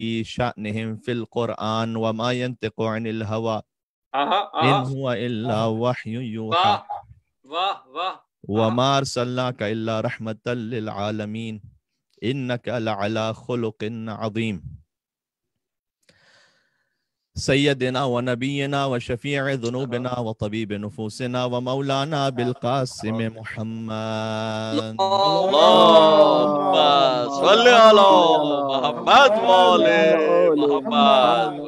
شأنهم في القرآن وما ينطق عن الهوى إن هو إلا وحي يوحى وما أرسلناك إلا رحمة للعالمين إنك لعلى خلق عظيم سيدنا ونبينا وشفيع ذنوبنا وطبيب نفوسنا ومولانا بالقاسم محمد اللهم صل على محمد وآل محمد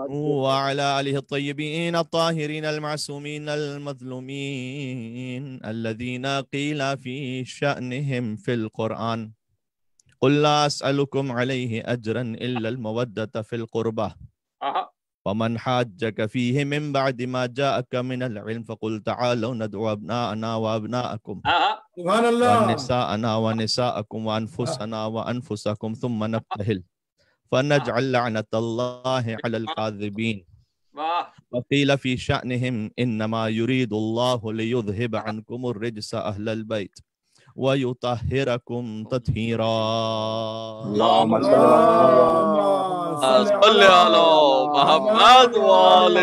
وعلى آله الطيبين الطاهرين المعصومين المظلومين الذين قيل في شأنهم في القرآن قل لا أسألكم عليه أجرا إلا المودة في القربة ومن حاجك فيه من بعد ما جاءك من العلم فقل تعالوا ندعو أبناءنا وأبناءكم سبحان الله ونساءنا ونساءكم وأنفسنا وأنفسكم ثم نبتهل فنجعل لعنة الله على الكاذبين وقيل في شأنهم إنما يريد الله ليذهب عنكم الرجس أهل البيت ويطهركم تطهيرا اللهم صل على محمد وآل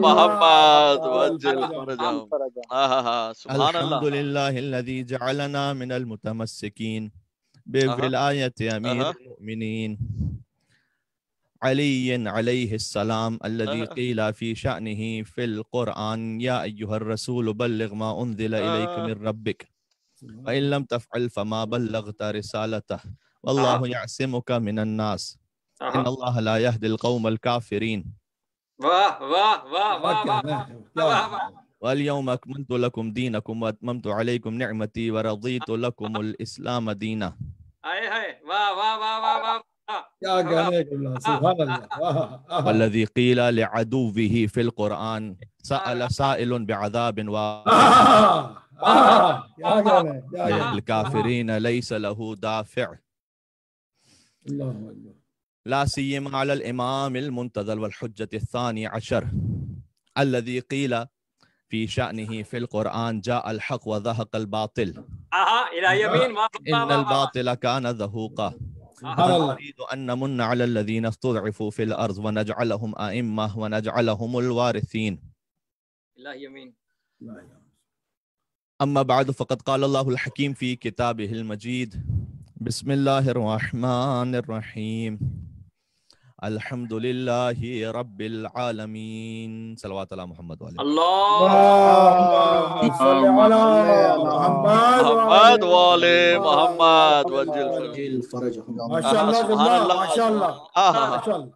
محمد وجل فرجهم سبحان الحمد الله لله الذي جعلنا من المتمسكين بولاية أمير المؤمنين علي عليه السلام الذي قيل في شأنه في القرآن يا أيها الرسول بلغ ما أنزل إليك من ربك وإن لم تفعل فما بلغت رسالته والله يعصمك من الناس إن الله لا يهدي القوم الكافرين واليوم أكملت لكم دينكم وأتممت عليكم نعمتي ورضيت لكم الإسلام دينا والذي قيل لعدوه في القرآن سأل سائل بعذاب الكافرين ليس له دافع لا سيما على الإمام المنتظر والحجة الثاني عشر الذي قيل في شأنه في القرآن جاء الحق وذهق الباطل إلى يمين إن الباطل كان ذهوقا نريد أن نمن على الذين استضعفوا في الأرض ونجعلهم أئمة ونجعلهم الوارثين إلى يمين أما بعد فقد قال الله الحكيم في كتابه المجيد بسم الله الرحمن الرحيم الحمد لله رب العالمين صلوات على محمد وعلى اللهم صل على محمد وآل محمد وجل فرجهم ما شاء الله ما شاء الله ما شاء الله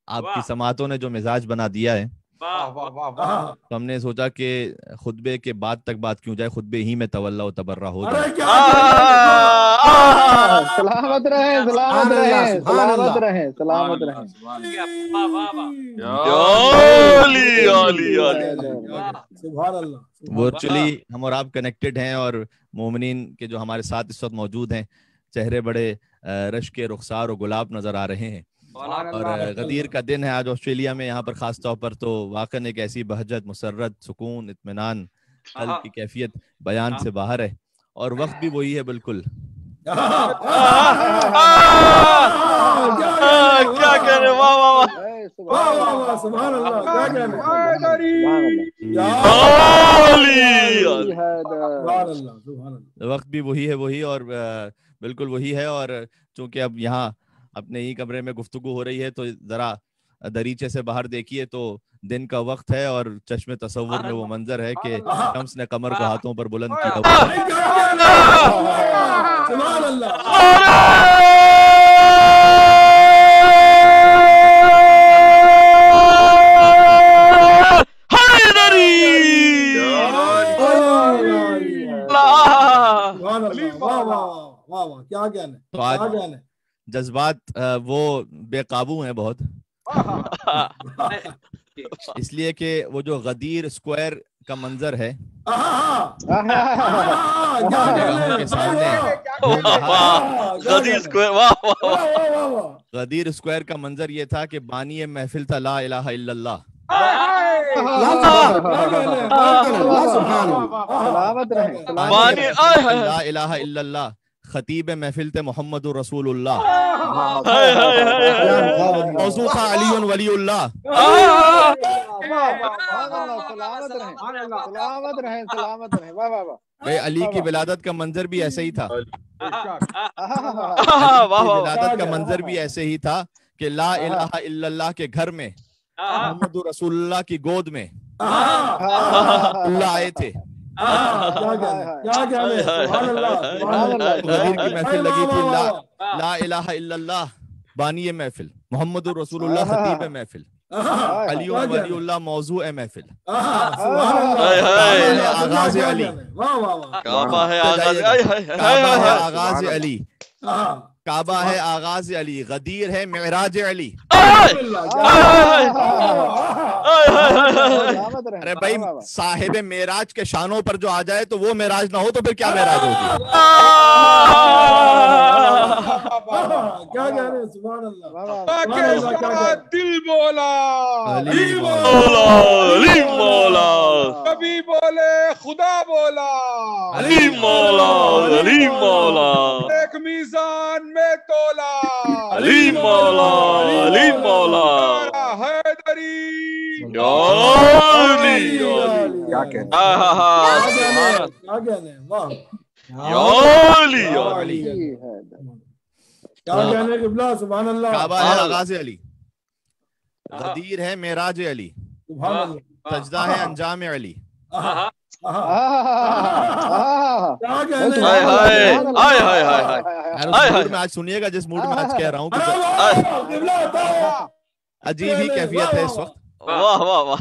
आपकी समातों ने जो मिजाज बना दिया है تو ہم نے سوچا کہ خطبے کے بعد تک بات کیوں جائے خطبے ہی میں تولا و تبرہ ہو جائے سلامت رہیں سلامت رہیں سلامت رہیں سلامت رہیں سبحان اللہ ورچولی ہم اور آپ کنیکٹڈ ہیں اور مومنین کے جو ہمارے ساتھ اس وقت موجود ہیں چہرے بڑے رشک رخسار و گلاب نظر آ رہے ہیں اور غدیر کا دن ہے آج آسٹریلیا میں یہاں پر خاص طور پر تو واقعا ایک ایسی بہجت مسرت سکون اطمینان قلب کی کیفیت بیان سے باہر ہے اور وقت بھی وہی ہے بالکل کیا کرے واہ واہ سبحان اللہ وقت بھی وہی ہے وہی اور بالکل وہی ہے اور چونکہ اب یہاں اپنے ہی کمرے میں گفتگو ہو رہی ہے تو ذرا دریچے سے باہر دیکھیے تو دن کا وقت ہے اور چشم تصور میں وہ منظر ہے کہ شمس نے قمر کو ہاتھوں پر بلند کیا سبحان اللہ کیا کہنا تو آج جذبات وہ بے قابو ہیں بہت اس لیے کہ وہ جو غدیر اسکوائر کا منظر ہے کے سامنے غدیر اسکوائر کا منظر یہ تھا کہ بانی محفل تھا لا الہ الا اللہ لا الہ الا اللہ खतीब महफिल थे मोहम्मद रसूलुल्लाह, हाय हाय हाय मौजू था अली वलीउल्लाह। सलामत रहे, सलामत रहे, सलामत रहे। वाह वाह वाह। भाई अली की विलादत का मंजर भी ऐसे ही था, अली वाह की वाह विलादत का मंजर भी ऐसे ही था कि ला इलाहा इल्लल्लाह के घर में मोहम्मद रसूलुल्लाह की गोद में अल्लाह आए थे। क्या कहने, सुभान अल्लाह, सुभान अल्लाह। गदीर की महफिल लगी थी, ला इलाहा इल्लल्लाह बानी महफिल, मोहम्मद रसूलुल्लाह खतीब महफिल, अली वलीउल्लाह मौजू महफिल, हाय हाय आगाज अली, वाह वाह वाह। काबा है आगाज, हाय हाय काबा हाय है हाय आगाज अली, काबा है आगाज अली, गदीर है मेराज अली। अरे भाई साहिब मेराज के शानों पर जो आ जाए तो वो मेराज ना हो तो फिर क्या मेराज होगी। क्या कह रहे हैं, सुभान अल्लाह। दिल बोला, अली मौला, अली मौला, कभी बोले खुदा बोला, अली मौला, अली मौला, एक मीजान में तोला, अली मौला, अली मौला, हैदरी। या अली, क्या कहने, आहा क्या कहने, वाह। या अली, या अली। क्या कहने किबला, सुभान अल्लाह। काबा है आगाज अली, गदीर है मेराज अली, सुभान अल्लाह। सजदा है अंजाम अली। क्या कहने, हाय हाय हाय हाय हाय हाय यार उस हाय मूड हाय। में आज सुनिएगा जिस मूड में आज कह रहा हूँ कि किबला बताओ। अजीब ही कैफियत है इस वक्त, वाह वाह वाह।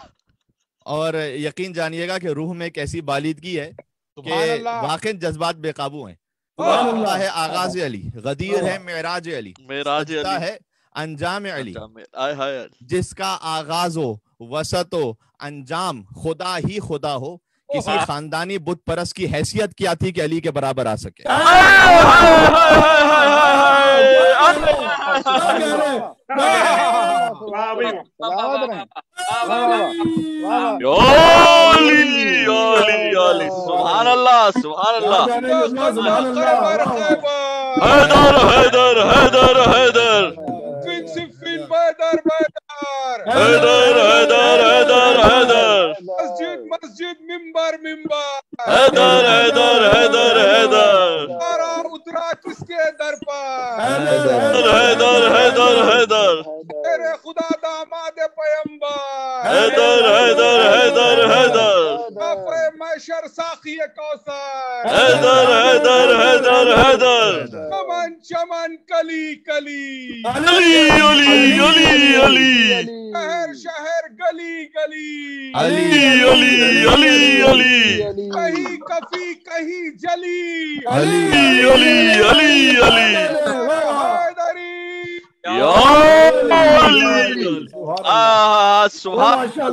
और यकीन जानिएगा कि रूह में एक ऐसी बालिदगी है कि वाकई जज्बात बेकाबू हैं। काबा है आगाज अली, गदीर है मेराज अली, मेराज सजदा अली, है अंजाम अली, हाय हाय। जिसका आगाज हो वसत हो अंजाम खुदा ही खुदा हो। किसी खानदानी बुत परस्त की हैसियत क्या थी कि अली के बराबर आ सके। सुभान अल्लाह, सुभान अल्लाह। हैदर हैदर हैदर हैदर हैदर हैदर हैदर हैदर, मस्जिद मस्जिद, मिंबर मिंबर, हैदर हैदर हैदर हैदर, सारा उतरा किसके दर पर, हैदर हैदर हैदर हैदर, तेरे खुदा दामाद पैगंबर, हैदर हैदर हैदर हैदर, काफ़े मैशर साखी कौसर, हैदर हैदर हैदर हैदर, चमन चमन कली कली, अली अली अली अली, शहर शहर गली गली, अली अली अली अली, कहीं कफी कहीं जली, अली अली अली अली, हैदरी। या अली, सुभान या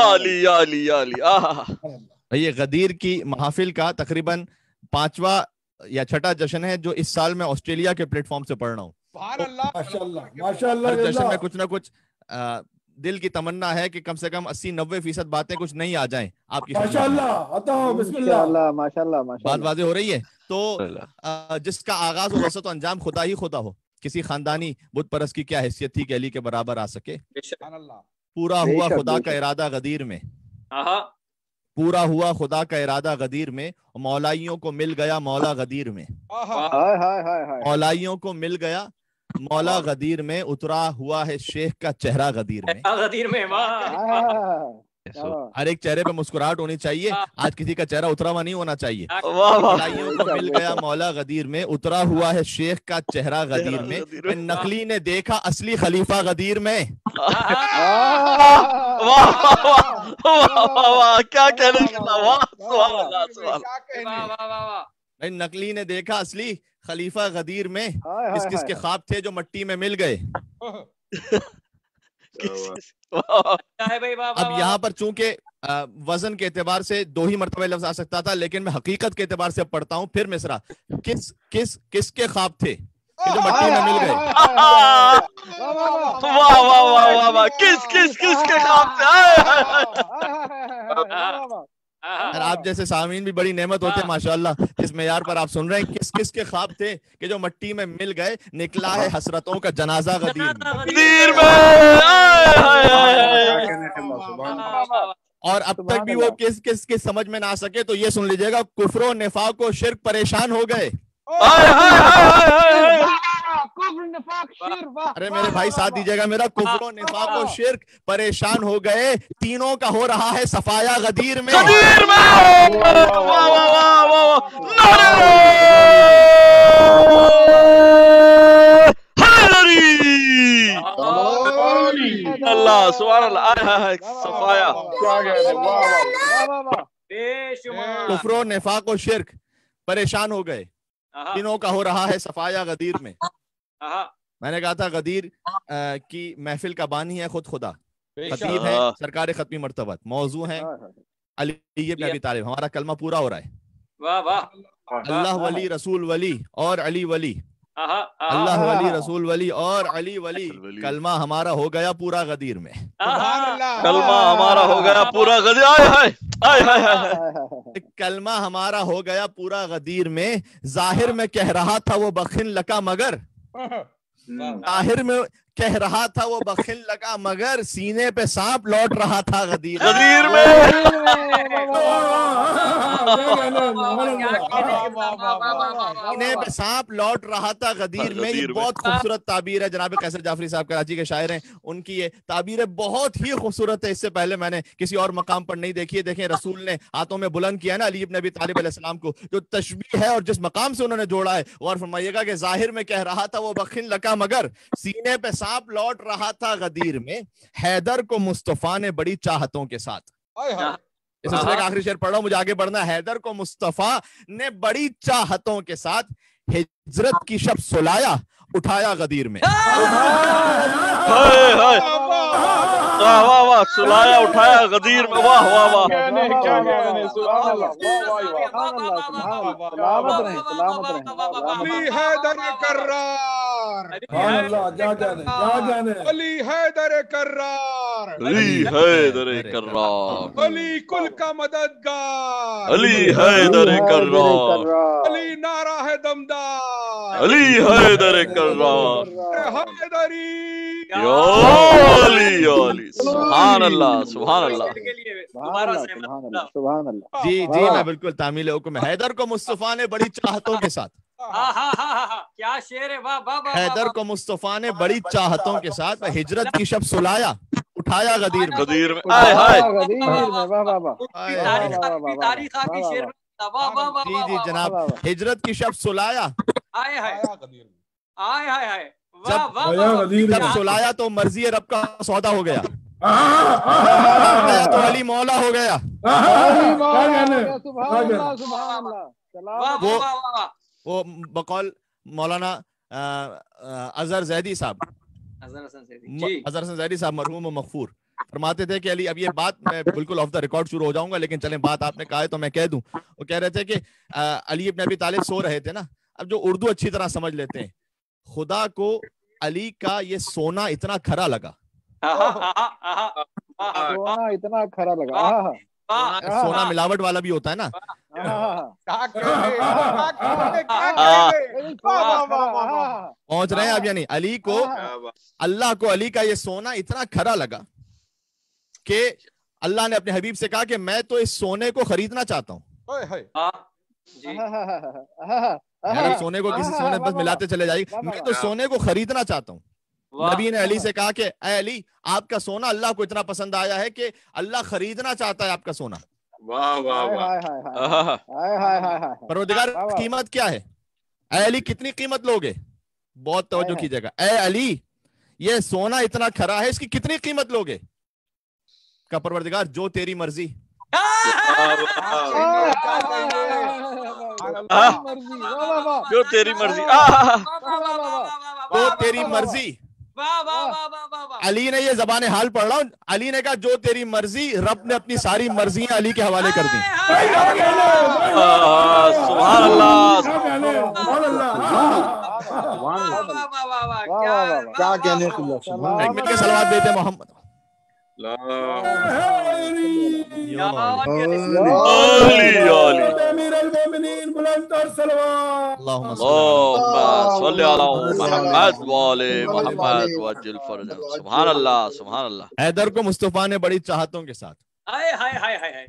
अली या अली या अली। ये गदीर की महफिल का तकरीबन 5वां या 6ठा जश्न है जो इस साल मैं ऑस्ट्रेलिया के प्लेटफॉर्म से पढ़ रहा हूँ। माशाअल्लाह माशाअल्लाह। हर जश्न में कुछ ना कुछ दिल की तमन्ना है कि कम से कम 80-90% बातें कुछ नहीं आ जाएं आपकी। माशाअल्लाह, अताओ बिस्मिल्लाह, माशाअल्लाह बात वाज़ेह हो रही है। तो जिसका आगाज हो वसत अंजाम खुदा ही खुदा हो। किसी खानदानी बुत परस्त की क्या हैसियत थी कि अली के बराबर आ सके। पूरा हुआ खुदा का इरादा गदीर में, पूरा हुआ खुदा का इरादा गदीर में, मौलाइयों को मिल गया मौला गदीर में, मौलाइयों को मिल गया मौला गदीर में, उतरा हुआ है शेख का चेहरा गदीर में। गदीर में हर एक चेहरे पे मुस्कुराहट होनी चाहिए। आज किसी का चेहरा उतरा हुआ नहीं होना चाहिए। वाह वाह। मौलाइयों को मिल गया मौला गदीर में, उतरा हुआ है शेख का चेहरा गदीर में, नकली ने देखा असली खलीफा गदीर में। वाह वाह, क्या कहने का, वाह सुभान अल्लाह, सुभान अल्लाह। नकली ने देखा असली खलीफा गदीर में, किस किस के ख्वाब थे जो मिट्टी में मिल गए। अब यहाँ पर चूंकि वजन के एतबार से 2 ही मरतबा लफ्ज आ सकता था, लेकिन मैं हकीकत के एतबार से पढ़ता हूँ। फिर मिसरा, किस किस किसके ख्वाब थे जो मिट्टी में मिल गए। वाह वाह वाह वाह, किस किस किस के ख्वाब थे। اور آپ جیسے سامعین بھی بڑی نعمت ہوتے ہیں ماشاءاللہ، جس معیار پر آپ سن رہے ہیں. کس کس کے خواب تھے کہ جو مٹی میں مل گئے، نکلا ہے حسرتوں کا جنازہ غدیر میں. اور اب تک بھی وہ کس کس کے سمجھ میں نہ آ سکے تو یہ سن لیجئے گا، کفر و نفاق و شرک پریشان ہو گئے. ارے میرے بھائی ساتھ دیجئے گا میرا، کفر و نفاق و شرک پریشان ہو گئے، تینوں کا ہو رہا ہے صفایا غدیر میں. اللہ سبحان اللہ. صفایا کفر و نفاق و شرک پریشان ہو گئے، تینوں کا ہو رہا ہے صفایا غدیر میں. میں نے کہا تھا غدیر کی محفل کا بانی ہے خود خدا، خطیب ہے سرکار ختمی مرتبہ، موضوع ہے علی بن ابی طالب. ہمارا کلمہ پورا ہو رہا ہے، اللہ ولی رسول ولی اور علی ولی، اللہ ولی رسول ولی اور علی ولی. کلمہ ہمارا ہو گیا پورا غدیر میں، کلمہ ہمارا ہو گیا پورا غدیر. کلمہ ہمارا ہو گیا پورا غدیر میں. ظاہر میں کہہ رہا تھا وہ بخن لکا مگر، ظاہر میں کہہ رہا تھا وہ بخل لگا مگر سینے پہ سانپ لوٹ رہا تھا غدیر میں. سینے پہ سانپ لوٹ رہا تھا غدیر میں. یہ بہت خوبصورت تعبیر ہے. جناب قیصر جعفری صاحب کراچی کے شاعر ہیں، ان کی یہ تعبیر بہت ہی خوبصورت ہے. اس سے پہلے میں نے کسی اور مقام پر نہیں دیکھی ہے. دیکھیں رسول نے ہاتھوں میں بلند کیا نا علی بن ابی طالب علیہ السلام کو، جو تشبیہ ہے اور جس مقام سے انہوں نے جوڑا ہے، غور فرمائیے گا کہ ظاہر میں کہہ رہا تھا وہ بخن لگا مگر سینے پہ سانپ لوٹ رہا تھا غدیر میں. حیدر کو مصطفیٰ نے بڑی چاہتوں کے ساتھ، اس سلسلے کا آخری شعر پڑھ رہا ہوں، مجھے آگے بڑھنا ہے. حیدر کو مصطفیٰ نے بڑی چاہتوں کے ساتھ ہجرت کی شب سلایا اٹھایا غدیر میں. واہ واہ واہ، سلایا اٹھایا غدیر میں. واہ واہ واہ، علی حیدر کرار، علی حیدر کرار، علی حیدر کرار، علی کل کا مددگار، علی حیدر کرار، علی نعرہ ہے دمدار، علی حیدر کرار، حیدری یا علی یا علی. سبحان اللہ سبحان اللہ. جی جی میں بالکل تعمیل حکم. حیدر کو مصطفیٰ نے بڑی چاہتوں کے ساتھ، کیا شعر ہے، واہ واہ واہ. حیدر کو مصطفیٰ نے بڑی چاہتوں کے ساتھ ہجرت کی شب سلایا اٹھایا غدیر میں. غدیر میں آئے ہائے. جی جی جناب، ہجرت کی شب سلایا، جب سلایا تو مرضی رب کا سودا ہو گیا، تو علی مولا ہو گیا. وہ بقول مولانا اظہر زیدی صاحب، اظہر حسن زیدی صاحب مرحوم و مغفور، فرماتے تھے کہ علی، اب یہ بات میں بالکل آف دا ریکارڈ شروع ہو جاؤں گا لیکن چلیں بات آپ نے کہا ہے تو میں کہہ دوں. وہ کہہ رہے تھے کہ علی ابن ابی طالب سو رہے تھے نا. اب جو اردو اچھی طرح سمجھ لیتے ہیں، خدا کو علی کا یہ سونا اتنا کھرا لگا، اتنا کھرا لگا. سونا ملاوٹ والا بھی ہوتا ہے نا. پہنچ رہے ہیں آپ؟ یعنی علی کو، اللہ کو علی کا یہ سونا اتنا کھرا لگا کہ اللہ نے اپنے حبیب سے کہا کہ میں تو اس سونے کو خریدنا چاہتا ہوں. سونے کو کسی سونے بس ملاتے چلے جائیے، میں تو سونے کو خریدنا چاہتا ہوں. نبی نے علی سے کہا کہ اے علی، آپ کا سونا اللہ کو اتنا پسند آیا ہے کہ اللہ خریدنا چاہتا ہے آپ کا سونا. پروردگار قیمت کیا ہے؟ اے علی کتنی قیمت لوگے؟ بہت توجہ کیجیے گا. اے علی یہ سونا اتنا کھرا ہے، اس کی کتنی قیمت لوگے؟ کا پروردگار جو تیری مرضی. جو تیری مرضی، جو تیری مرضی. علی نے یہ زبان حال پڑھ رہا ہوں، علی نے کہا جو تیری مرضی، رب نے اپنی ساری مرضیاں علی کے حوالے کر دی. سبحان اللہ. ایک مل کے صلوات دیتے محمد. امیر المومنین بلند تر صلوات. اللهم صل علی محمد وآل محمد وعجل فرجہ. سبحان اللہ سبحان اللہ. حیدر کو مصطفیٰ نے بڑی چاہتوں کے ساتھ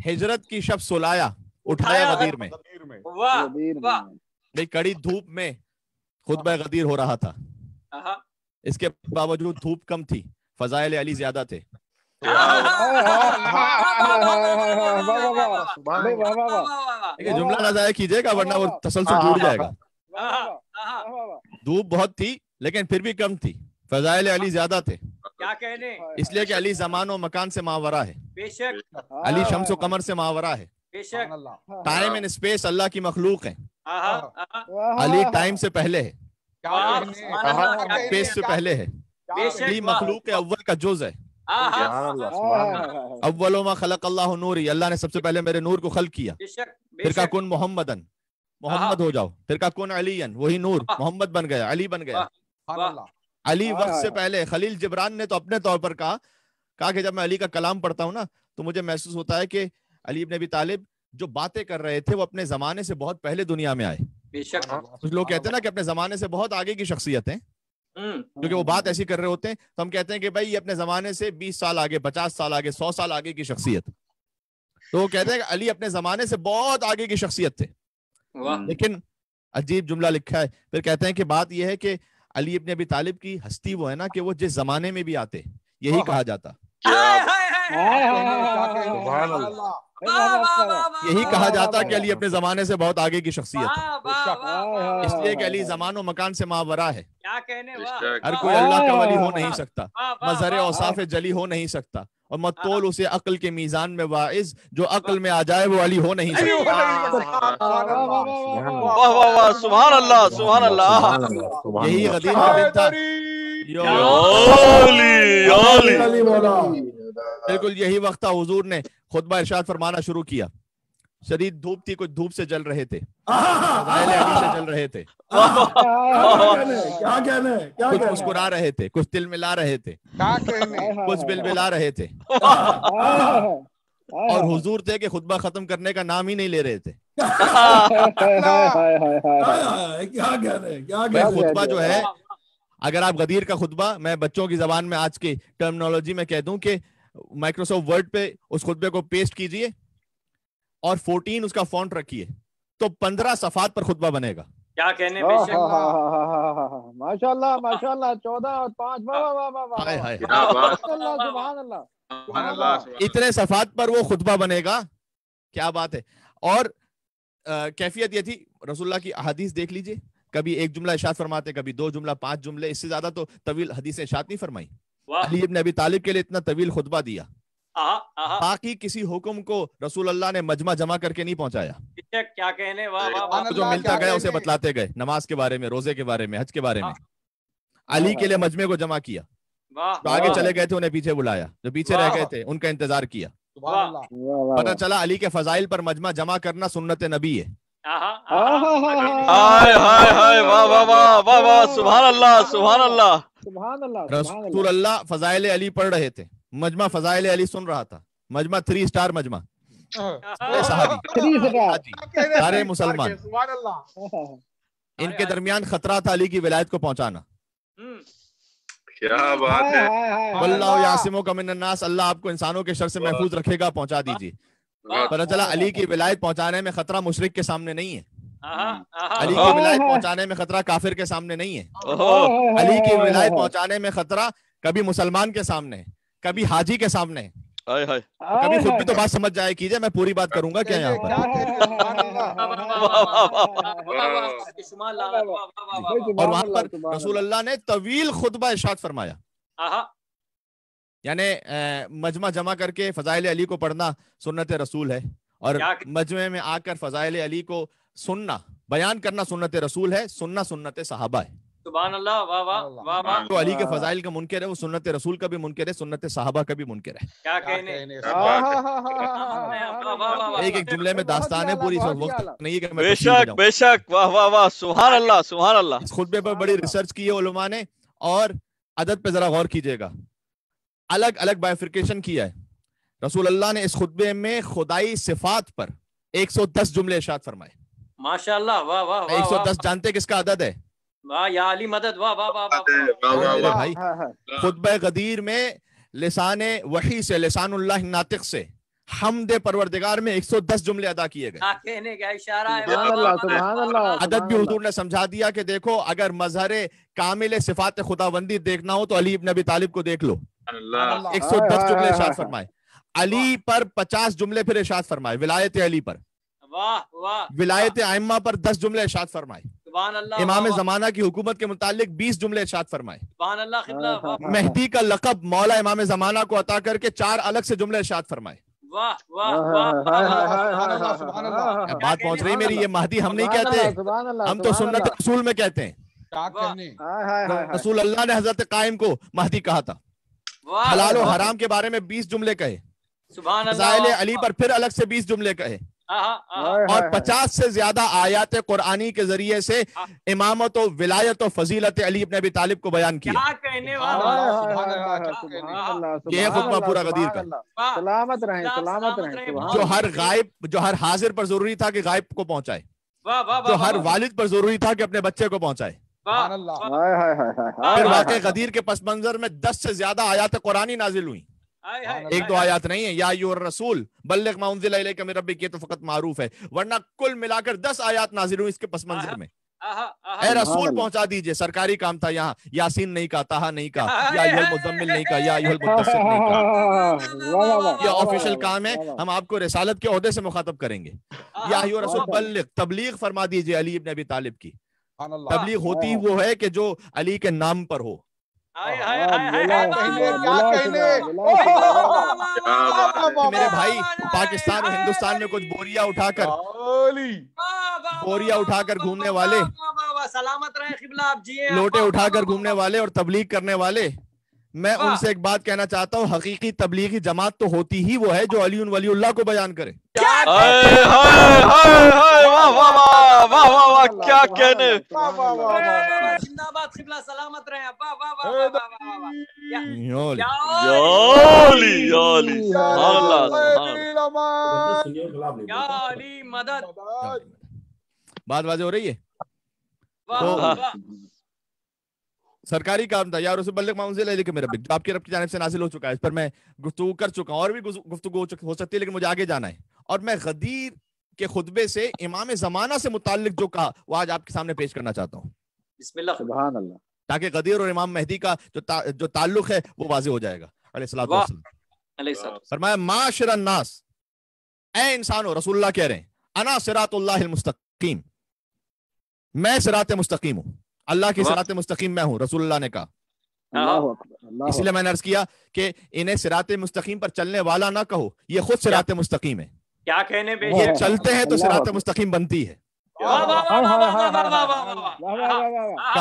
ہجرت کی شب سلایا اٹھایا غدیر میں. واہ واہ. بھئی کڑی دھوپ میں خطبہ غدیر ہو رہا تھا. اس کے باوجود دھوپ کم تھی، فضائل علی زیادہ تھے. جملہ نہ ضائع کیجئے گا ورنہ وہ تسلسل ٹوٹ جائے گا. دھوپ بہت تھی لیکن پھر بھی کم تھی، فضائل علی زیادہ تھے. کیا کہنے؟ اس لیے کہ علی زمان و مکان سے ماورا ہے، بے شک. علی شمس و قمر سے ماورا ہے، بے شک. ٹائم اینڈ اسپیس اللہ کی مخلوق ہے. علی ٹائم سے پہلے ہے، اسپیس سے پہلے ہے. علی مخلوق اول کا جز ہے. اول ما خلق اللہ نوری، اللہ نے سب سے پہلے میرے نور کو خلق کیا. پھر کہا کن محمدن، محمد ہو جاؤ. پھر کہا کن علیین، وہی نور محمد بن گیا، علی بن گیا. علی وقت سے پہلے. خلیل جبران نے تو اپنے طور پر کہا کہ جب میں علی کا کلام پڑھتا ہوں نا تو مجھے محسوس ہوتا ہے کہ علی ابن ابی طالب جو باتیں کر رہے تھے وہ اپنے زمانے سے بہت پہلے دنیا میں آئے. کچھ لوگ کہتے ہیں نا کہ اپنے زمانے سے بہت آگے کی شخصیت ہیں، کیونکہ وہ بات ایسی کر رہے ہوتے ہیں تو ہم کہتے ہیں کہ بھائی یہ اپنے زمانے سے 20 سال آگے، 50 سال آگے، 100 سال آگے کی شخصیت. تو وہ کہتے ہیں کہ علی اپنے زمانے سے بہت آگے کی شخصیت تھے. لیکن عجیب جملہ لکھا ہے. پھر کہتے ہیں کہ بات یہ ہے کہ علی ابن ابی طالب کی ہستی وہ ہے نا کہ وہ جس زمانے میں بھی آتے یہی کہا جاتا، یہی کہا جاتا کہ علی اپنے زمانے سے بہت آگے کی شخصیت ہے. اس لیے کہ علی زمان و مکان سے ماورا ہے. ہر کوئی اللہ کا ولی ہو نہیں سکتا، مظہر اوصاف جلی ہو نہیں سکتا، اور متول اسے عقل کے میزان میں واعظ، جو عقل میں آ جائے وہ علی ہو نہیں سکتا. سبحان اللہ سبحان اللہ. یہی غدیر کا دن تھا. بالکل یہی وقت تھا. حضور نے خطبہ ارشاد فرمانا شروع کیا. شدید دھوپ تھی، کچھ دھوپ سے جل رہے تھے، فضائل علی سے جل رہے تھے، کچھ مسکرا رہے تھے، کچھ دل ملا رہے تھے، کچھ بلبلا رہے تھے. اور حضور تھے کہ خطبہ ختم کرنے کا نام ہی نہیں لے رہے تھے. خطبہ جو ہے، اگر آپ غدیر کا خطبہ، میں بچوں کی زبان میں آج کی ٹرمنالوجی میں کہہ دوں کہ مائکروسافٹ ورڈ پہ اس خطبے کو پیسٹ کیجئے اور 14 اس کا فونٹ رکھیے تو 15 صفحات پر خطبہ بنے گا. کیا کہنے؟ ماشاءاللہ ماشاءاللہ. 14 اور 5. اتنے صفحات پر وہ خطبہ بنے گا. کیا بات ہے. اور کیفیت یہ تھی، رسول اللہ کی احادیث دیکھ لیجئے، کبھی ایک جملہ ارشاد فرماتے، کبھی 2 جملہ، 5 جملے، اس سے زیادہ تو طویل حدیث ارشاد نہیں فرمائی. علی ابن ابی طالب کے لیے اتنا طویل خطبہ دیا. باقی کسی حکم کو رسول اللہ نے مجمع جمع کر کے نہیں پہنچایا. کیا کہنے؟ جو ملتا گیا اسے بتلاتے گئے، نماز کے بارے میں، روزے کے بارے میں، حج کے بارے میں. علی کے لیے مجمع کو جمع کیا. جو آگے چلے گئے تھے انہیں پیچھے بلایا، جو پیچھے رہ گئے تھے ان کا انتظار کیا. پتہ چلا علی کے فضائل پر مجمع جمع کرنا سنت نبی ہے. سبحان اللہ سبحان اللہ. رسول اللہ فضائل علی پڑھ رہے تھے، مجمع فضائل علی سن رہا تھا. مجمع 3 سٹار مجمع، صحابی، سارے مسلمان. ان کے درمیان خطرہ تھا علی کی ولایت کو پہنچانا. کیا بات ہے. واللہ یعصمک من الناس، اللہ آپ کو انسانوں کے شر سے محفوظ رکھے گا، پہنچا دیجیے. پتہ چلا علی کی ولایت پہنچانے میں خطرہ مشرک کے سامنے نہیں ہے. علی کی ولایت پہنچانے میں خطرہ کافر کے سامنے نہیں ہے. علی کی ولایت پہنچانے میں خطرہ کبھی مسلمان کے سامنے ہے، کبھی حاجی کے سامنے ہے. کبھی خود بھی تو بات سمجھ جائے کیجئے، میں پوری بات کروں گا کیا یہاں پر. اور وہاں پر رسول اللہ نے طویل خطبہ ارشاد فرمایا. یعنی مجمع جمع کر کے فضائل علی کو پڑھنا سنت رسول ہے، اور مجمع میں آ کر فضائل علی کو سننا، بیان کرنا سنت رسول ہے، سننا سنت صحابہ ہے. سبحان اللہ. واہ واہ واہ واہ. تو علی کے فضائل کا منکر ہے، وہ سنت رسول کا بھی منکر ہے، سنت صحابہ کا بھی منکر ہے. کیا کہنے؟ ایک ایک جملے میں داستان ہے پوری، وقت نہیں ہے کہ میں بے شک بے شک. واہ واہ واہ. سبحان اللہ سبحان اللہ. اس خطبے پر بڑی ریسرچ کی ہے علماء نے، اور عدد پہ ذرا غور کیجئے گا. अलग अलग बाइफिकेशन किया है। रसूल अल्लाह ने इस खुतबे में खुदाई सिफात पर 110 जुमले इरशाद फरमाए। माशाअल्लाह, वाह वाह वाह 110 जानते किसका अदद है? वाह, या अली मदद, वाह वाह वाह वाह। मेरे भाई खुतबे गदीर में लिसाने वही से, लिसानुल्लाह नातिक से हमद परवरदिगार में 110 जुमले अदा किए गए। क्या कहने का इशारा है। सुभान अल्लाह, सुभान अल्लाह। अदद भी हुजूर ने समझा दिया कि देखो अगर मजहर कामिल सिफात खुदाबंदी देखना हो तो अली इब्न अबी तालिब को देख लो। 110 जुमले इरशाद फरमाए। अली पर 50 जुमले फिर इरशाद फरमाए, विलायत अली पर। वाह वाह। विलायत आइम्मा पर 10 जुमले इरशाद फरमाए। सुभान अल्लाह। इमाम जमाना की हुकूमत के मुतालिक 20 जुमले इरशाद फरमाए। सुभान अल्लाह, किबला, वाह मेहदी का लक़ब मौला इमाम जमाना को अता करके 4 अलग से जुमले इरशाद फरमाए। वाह वाह वाह। सुभान बात पहुंच रही मेरी, ये महदी हम नहीं कहते, हम तो सुन्नत रसूल में कहते हैं। क्या कहने। रसूल अल्लाह ने हजरत कायम को महदी कहा था। हलाल और हराम के बारे में 20 जुमले कहे। सुभान फ़ज़ाइल अल्लाह। अली पर फिर अलग से 20 जुमले कहे। और और 50 से ज्यादा आयात कुरानी के जरिए से इमामत और विलायत और फजीलत अली इब्न अबी तालिब को बयान किया। क्या कहने वाला। ये है खुतबा पूरा गदीर का। सलामत रहें, सलामत रहें। जो हर हाजिर पर जरूरी था कि गायब को पहुंचाए, वाह वाह। जो हर वालिद पर जरूरी था कि अपने बच्चे को पहुंचाए। वाह। फिर वाक़े गदीर के पस मंजर में 10 से ज्यादा आयात कुरानी नाजिल हुई। एक दो आयात नहीं है। या अय्युहर रसूल बल्लिग मा उन्ज़िला इलैका मिन रब्बिक, ये तो फकत मारूफ है, वरना कुल मिलाकर 10 आयात नाजिल हुई इसके पस मंजर में। ए रसूल पहुंचा दीजिए, सरकारी काम था यहाँ। यासीन नहीं कहा, ताहा नहीं कहा, या अय्युहल मुज़म्मिल नहीं कहा, या अय्युहल मुद्दस्सिर नहीं कहा। ये ऑफिशियल काम है, हम आपको रिसालत के ओहदे से मुखातब करेंगे। या अय्युहर रसूल बल्लिग, तबलीग फरमा दीजिए अली इब्न अबी तालिब की। तबलीग होती वो है कि जो अली के नाम पर हो। मेरे भाई पाकिस्तान और हिंदुस्तान में कुछ बोरिया उठाकर घूमने वाले, सलामत रहे क़िबला, आप जिए। लोटे उठाकर घूमने वाले और तबलीग करने वाले, मैं उनसे एक बात कहना चाहता हूँ, हकीकी तबलीगी जमात तो होती ही वो है जो अली वलीउल्लाह को बयान करे। वाह वाह वाह, क्या कहने। जिंदाबाद क़िबला, सलामत रहे। वाह वाह वाह वाह वाह। या अली मदद। बात वाज़ेह हो रही है। वाह। सरकारी काम था यार, उसे बल्लिग मा उन्ज़िला इलैका मिन रब्बिक, जो आपकी रब की जानिब से नाज़िल हो चुका है। इस पर मैं गुफ्तगू कर चुका हूँ, और भी गुफ्तगू हो सकती है, लेकिन मुझे आगे जाना है। और मैं गदीर के खुतबे से इमाम ज़माना से मुताल्लिक जो कहा वो आज आपके सामने पेश करना चाहता हूँ, बिस्मिल्लाह। सुभान अल्लाह। ताकि गदीर और इमाम मेहदी का जो ताल्लुक है वो वाज़ेह हो जाएगा। अलैहिस्सलातु वस्सलाम। फरमाया माशरन नास, ए इंसानो, रसूलुल्लाह कह रहे हैं, अना सिरातुल्लाहिल मुस्तकीम, मैं सिरात मुस्तकीम हूँ, अल्लाह की सिरात मुस्तकीम मैं हूँ, रसूलुल्लाह ने कहा। इसलिए मैंने अर्ज किया कि इन्हें सिरात मुस्तकीम पर चलने वाला ना कहो, ये खुद सिरात मुस्तकीम है। क्या कहने, ये चलते हैं तो सिरात मुस्तकीम बनती है।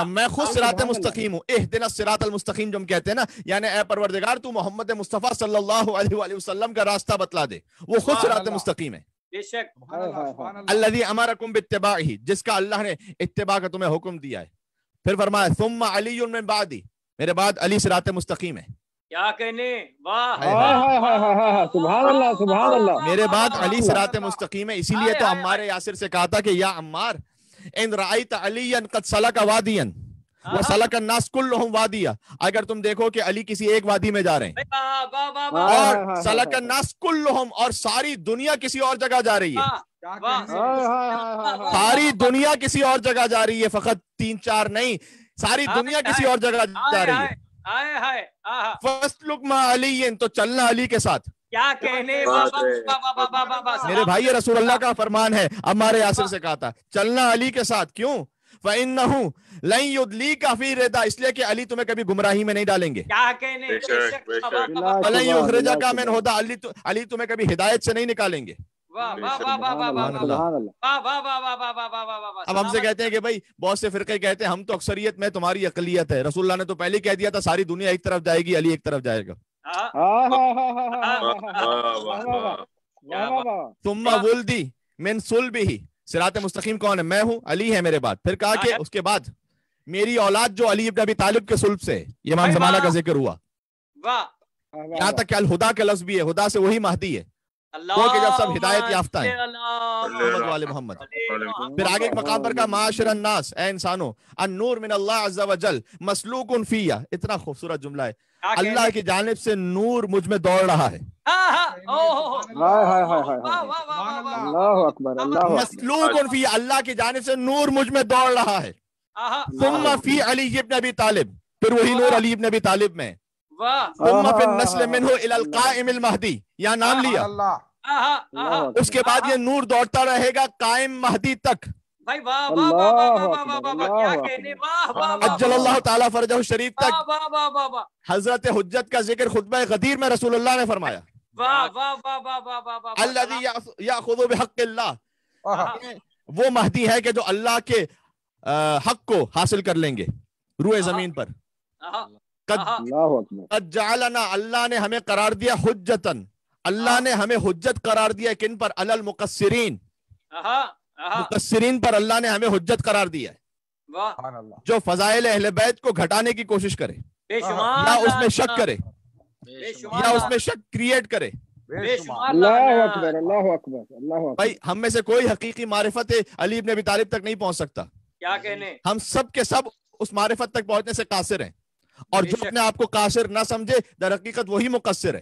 मैं खुद सिरात मुस्तकीम हूँ। इहदिना सिरातल मुस्तकीम जो हम कहते हैं ना, यानी ए परवरदिगार तू मोहम्मद मुस्तफा सल्लल्लाहु अलैहि वसल्लम का रास्ता बतला दे, वो खुद सिरात मुस्तकीम है। अल्लज़ी अमरकुम बित्तिबाही, जिसका अल्लाह ने इत्तिबा का तुम्हें हुक्म दिया है। फिर फरमाया सुम्मा अलीयुन मिन बादी, मेरे बाद अली सिरात मुस्तकीम है। क्या कहने, वाह। सुभान अल्लाह, सुभान अल्लाह। मेरे बाद अली सिरात मुस्तकीम है। इसीलिए तो अम्मार यासिर से कहा था कि या अम्मार इन राइत अलीयन कद सलका वादियन व सलका अन्नास कुल्लुहुम वादिया, अगर तुम देखो कि अली किसी एक वादी में जा रहे हैं और सलका अन्नास कुल्लुहुम, और सारी दुनिया किसी और जगह जा रही है, सारी दुनिया किसी और जगह जा रही है, फकत 3-4 नहीं, सारी दुनिया किसी और जगह जा रही है। फस्लुक मा अलीयन, तो चलना अली के साथ। क्या कहने, मेरे भाई ये रसूल अल्लाह का फरमान है। अम्मार यासिर से कहा था चलना अली के साथ, क्यों? फ़इन्नहु लन युदलीका फ़ी रिदा, इसलिए कि अली तुम्हें कभी गुमराही में नहीं डालेंगे। क्या कहने, वलन युखरिजका मिन हुदा, अली तुम्हें कभी हिदायत से नहीं निकालेंगे। अब हमसे कहते हैं कि भाई बहुत से फिरके कहते हैं हम तो अक्सरियत में, तुम्हारी अकलियत है। रसूलुल्लाह ने तो पहले कह दिया था सारी दुनिया एक तरफ जाएगी, अली एक तरफ जाएगा। तुम्मा वुल्दी मिन सुल्बिही, सिरात मुस्तकीम कौन है? मैं हूँ, अली है मेरे बाद। फिर कहा कि उसके बाद मेरी औलाद जो अली इब्न अबी तालिब के सुल्ब से, ये इमाम ज़माना का जिक्र हुआ। یہاں تک کہ الہدا کا لفظ بھی ہے، ہدا سے وہی مہدی ہے، وہ کہ جب سب ہدایت یافتہ ہیں، محمد والے محمد۔ پھر آگے ایک مقام پر کہا معاشر الناس، اے انسانوں، النور من اللہ عز وجل مسلوق فیہ، اتنا خوبصورت جملہ ہے، اللہ کی جانب سے نور مجھ میں دوڑ رہا ہے، اللہ اکبر اللہ اکبر، مسلوق فیہ، اللہ کی جانب سے نور مجھ میں دوڑ رہا ہے، ثم فی علی ابن ابی طالب، پھر وہی نور علی ابن ابی طالب میں، ثم فی النسل منہ الی القائم المہدی، یہاں نام لیا، اس کے بعد یہ نور دوڑتا رہے گا قائم مہدی تک، اجل اللہ تعالیٰ فرجہ شریف تک۔ حضرت حجت کا ذکر خطبہ غدیر میں رسول اللہ نے فرمایا، الذی یاخذ بحق اللہ، وہ مہدی ہے کہ جو اللہ کے حق کو حاصل کر لیں گے روئے زمین پر۔ قد جعلنا، اللہ نے ہمیں قرار دیا حجتن، اللہ نے ہمیں حجت قرار دیا، کن پر؟ علی المقصرین، مقصرین پر اللہ نے ہمیں حجت قرار دیا ہے، جو فضائل اہل بیت کو گھٹانے کی کوشش کرے یا اس میں شک کرے یا اس میں شک کریٹ کرے۔ اللہ اکبر اللہ اکبر اللہ اکبر۔ بھائی ہم میں سے کوئی حقیقی معرفت علی ابن ابی طالب تک نہیں پہنچ سکتا، کیا کہنے، ہم سب کے سب اس معرفت تک پہنچنے سے قاصر ہیں، اور جو اپنے آپ کو قاصر نہ سمجھے در حقیقت وہی مقصر ہے۔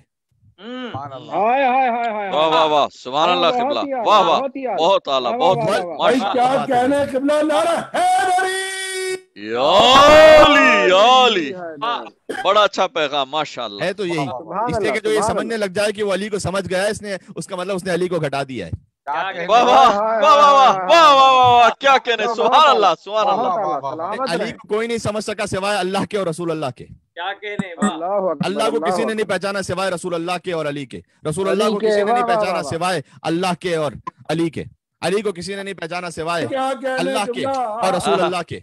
ہائے ہائے ہائے ہائے، واہ واہ واہ، سبحان اللہ قبلہ، واہ واہ، بہت اعلیٰ، بہت بھائی ماشاء کیا اللہ، کہنے قبلہ، نعرہ حیدری، یا علی یا علی، بڑا اچھا پیغام ماشاء اللہ ہے تو یہی، اس لیے کہ جو یہ سمجھنے لگ جائے کہ وہ علی کو سمجھ گیا ہے، اس نے، اس کا مطلب اس نے علی کو گھٹا دیا ہے۔ واہ واہ واہ واہ واہ واہ واہ، کیا کہنے، سبحان اللہ سبحان اللہ۔ علی کو کوئی نہیں سمجھ سکا سوائے اللہ کے اور رسول اللہ کے، کیا کہنے، اللہ کو کسی نے نہیں پہچانا سوائے رسول اللہ کے اور علی کے، رسول اللہ کو کسی نے نہیں پہچانا سوائے اللہ کے اور علی کے، علی کو کسی نے نہیں پہچانا سوائے اللہ کے اور رسول اللہ کے۔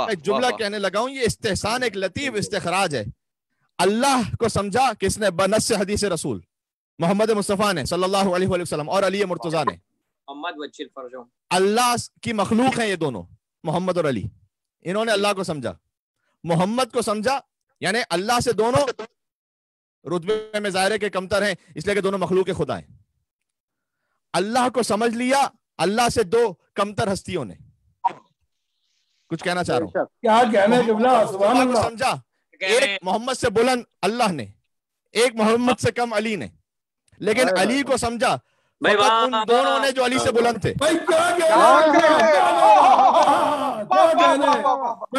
ایک جملہ کہنے لگا ہوں، یہ استحسان ایک لطیف استخراج ہے، اللہ کو سمجھا کس نے؟ بنص حدیث رسول محمد مصطفیٰ نے صلی اللہ علیہ وآلہ وسلم اور علی مرتضیٰ نے، محمد وجل فرجوں، اللہ کی مخلوق ہیں یہ دونوں، محمد اور علی، انہوں نے اللہ کو سمجھا، محمد کو سمجھا، یعنی اللہ سے دونوں رتبے میں ظاہر ہے کہ کمتر ہیں، اس لیے کہ دونوں مخلوق خدا ہیں، اللہ کو سمجھ لیا اللہ سے دو کمتر ہستیوں نے۔ کچھ کہنا چاہ رہا ہوں، کیا کہنے قبلہ، سبحان اللہ کو اللہ، سمجھا، ایک محمد سے بلند اللہ نے، ایک محمد سے کم علی نے، لیکن علی کو سمجھا فقط ان دونوں نے جو علی سے بلند تھے۔ بھائی کیا کہنے،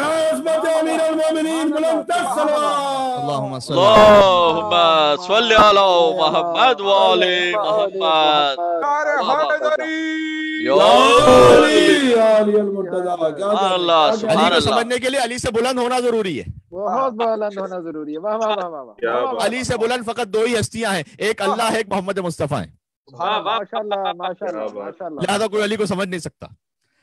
عصمت امیر المومنین بلند تر صلوات، اللہم صلی اللہم صلی علی محمد وآل محمد، یا علی، علی المرتضیٰ، کیا سبحان اللہ علی سبحان کو اللہ، سمجھنے کے لیے علی سے بلند ہونا ضروری ہے، بہت بلند ہونا ضروری ہے، واہ واہ واہ واہ واہ، علی سے بلند فقط دو ہی ہستیاں ہیں، ایک اللہ ہے، ایک محمد مصطفیٰ ہیں، ماشاء اللہ ماشاء اللہ ماشاء اللہ۔ لہذا کوئی علی کو سمجھ نہیں سکتا۔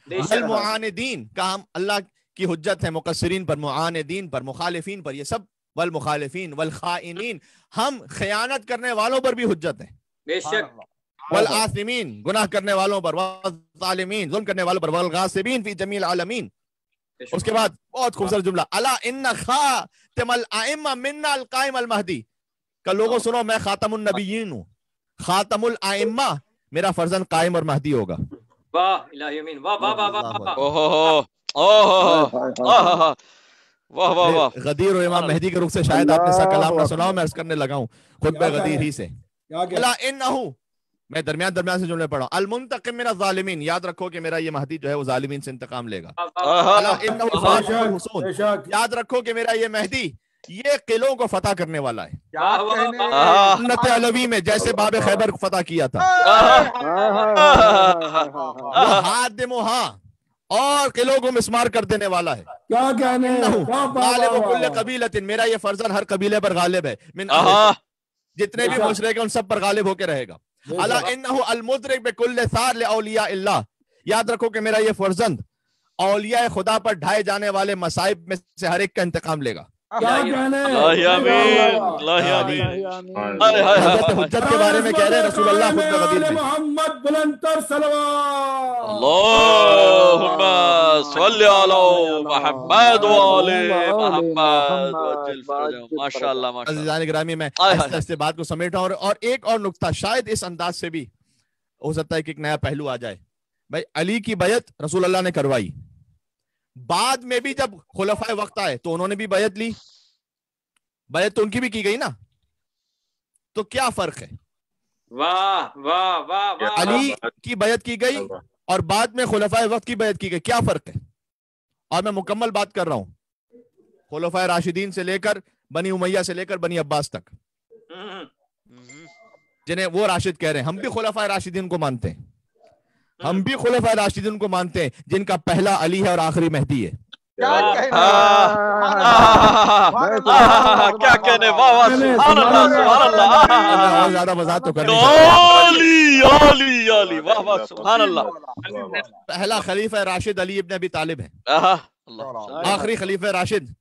المعاندین کا ہم اللہ کی حجت ہے مقصرین پر، معاندین پر، مخالفین پر، یہ سب، والمخالفین والخائنین، ہم خیانت کرنے والوں پر بھی حجت ہیں، بے شک، والآثمین، گناہ کرنے والوں پر، والظالمین، ظلم کرنے والوں پر، والغاصبین فی جمیع العالمین۔ اس کے بعد بہت خوبصورت جملہ، الا ان خاتم الائمہ منا القائم المہدی، کہ لوگوں سنو میں خاتم النبیین ہوں، خاتم الائمہ، میرا فرزند قائم اور مہدی ہوگا۔ واہ الہی امین، واہ واہ واہ واہ، اوہ واہ واہ واہ، غدیر و امام مہدی کے رخ سے شاید آپ نے سا کلام نہ سنا ہو، میں عرض کرنے لگا ہوں خطبہ غدیر ہی سے، کیا کہنے، الا انہو، میں درمیان سے جملے پڑھا ہوں، المنتقم من الظالمین، یاد رکھو کہ میرا یہ مہدی جو ہے وہ ظالمین سے انتقام لے گا، الا انہو فاتح الحصون، بے شک، یاد رکھو کہ میرا یہ مہدی یہ قلعوں کو فتح کرنے والا ہے، سنت علوی میں جیسے باب خیبر فتح کیا تھا، وہ ہادمہا، اور قلعوں کو مسمار کر دینے والا ہے، کیا کہنے، غالب کل قبیلۃ، میرا یہ فرزند ہر قبیلے پر غالب ہے، من جتنے بھی مشرک ہیں ان سب پر غالب ہو کے رہے گا، الا انہ المدرک بکل ثار لاولیاء اللہ، یاد رکھو کہ میرا یہ فرزند اولیاء خدا پر ڈھائے جانے والے مصائب میں سے ہر ایک کا انتقام لے گا، کیا کہنے اللہ آمین، اللہ آمین۔ ہائے ہائے ہائے، حجت کے بارے میں کہہ رہے ہیں رسول اللہ خود غدیر میں۔ محمد بلند تر صلوات، اللہم صلی علی محمد وآل محمد وجل فرجہم۔ ماشاء اللہ ماشاء اللہ۔ عزیزان گرامی، میں اس بات کو سمیٹ رہا ہوں، اور ایک اور نقطہ شاید اس انداز سے بھی ہو سکتا ہے کہ ایک نیا پہلو آ جائے۔ بھائی علی کی بیعت رسول اللہ نے کروائی، بعد میں بھی جب خلفائے وقت آئے تو انہوں نے بھی بیعت لی، بیعت تو ان کی بھی کی گئی نا، تو کیا فرق ہے؟ واہ واہ واہ واہ، علی کی بیعت کی گئی اور بعد میں خلفائے وقت کی بیعت کی گئی، کیا فرق ہے؟ اور میں مکمل بات کر رہا ہوں، خلفائے راشدین سے لے کر بنی امیہ سے لے کر بنی عباس تک، جنہیں وہ راشد کہہ رہے ہیں۔ ہم بھی خلفائے راشدین کو مانتے ہیں، ہم بھی خلفائے راشدین کو مانتے ہیں، جن کا پہلا علی ہے اور آخری مہدی ہے۔ کیا کہنے، واہ واہ، سبحان اللہ سبحان اللہ۔ اور زیادہ وضاحت تو کرنی علی علی علی، واہ واہ سبحان اللہ۔ پہلا خلیفہ راشد علی ابن ابی طالب ہے، اللہ آخری خلیفہ راشد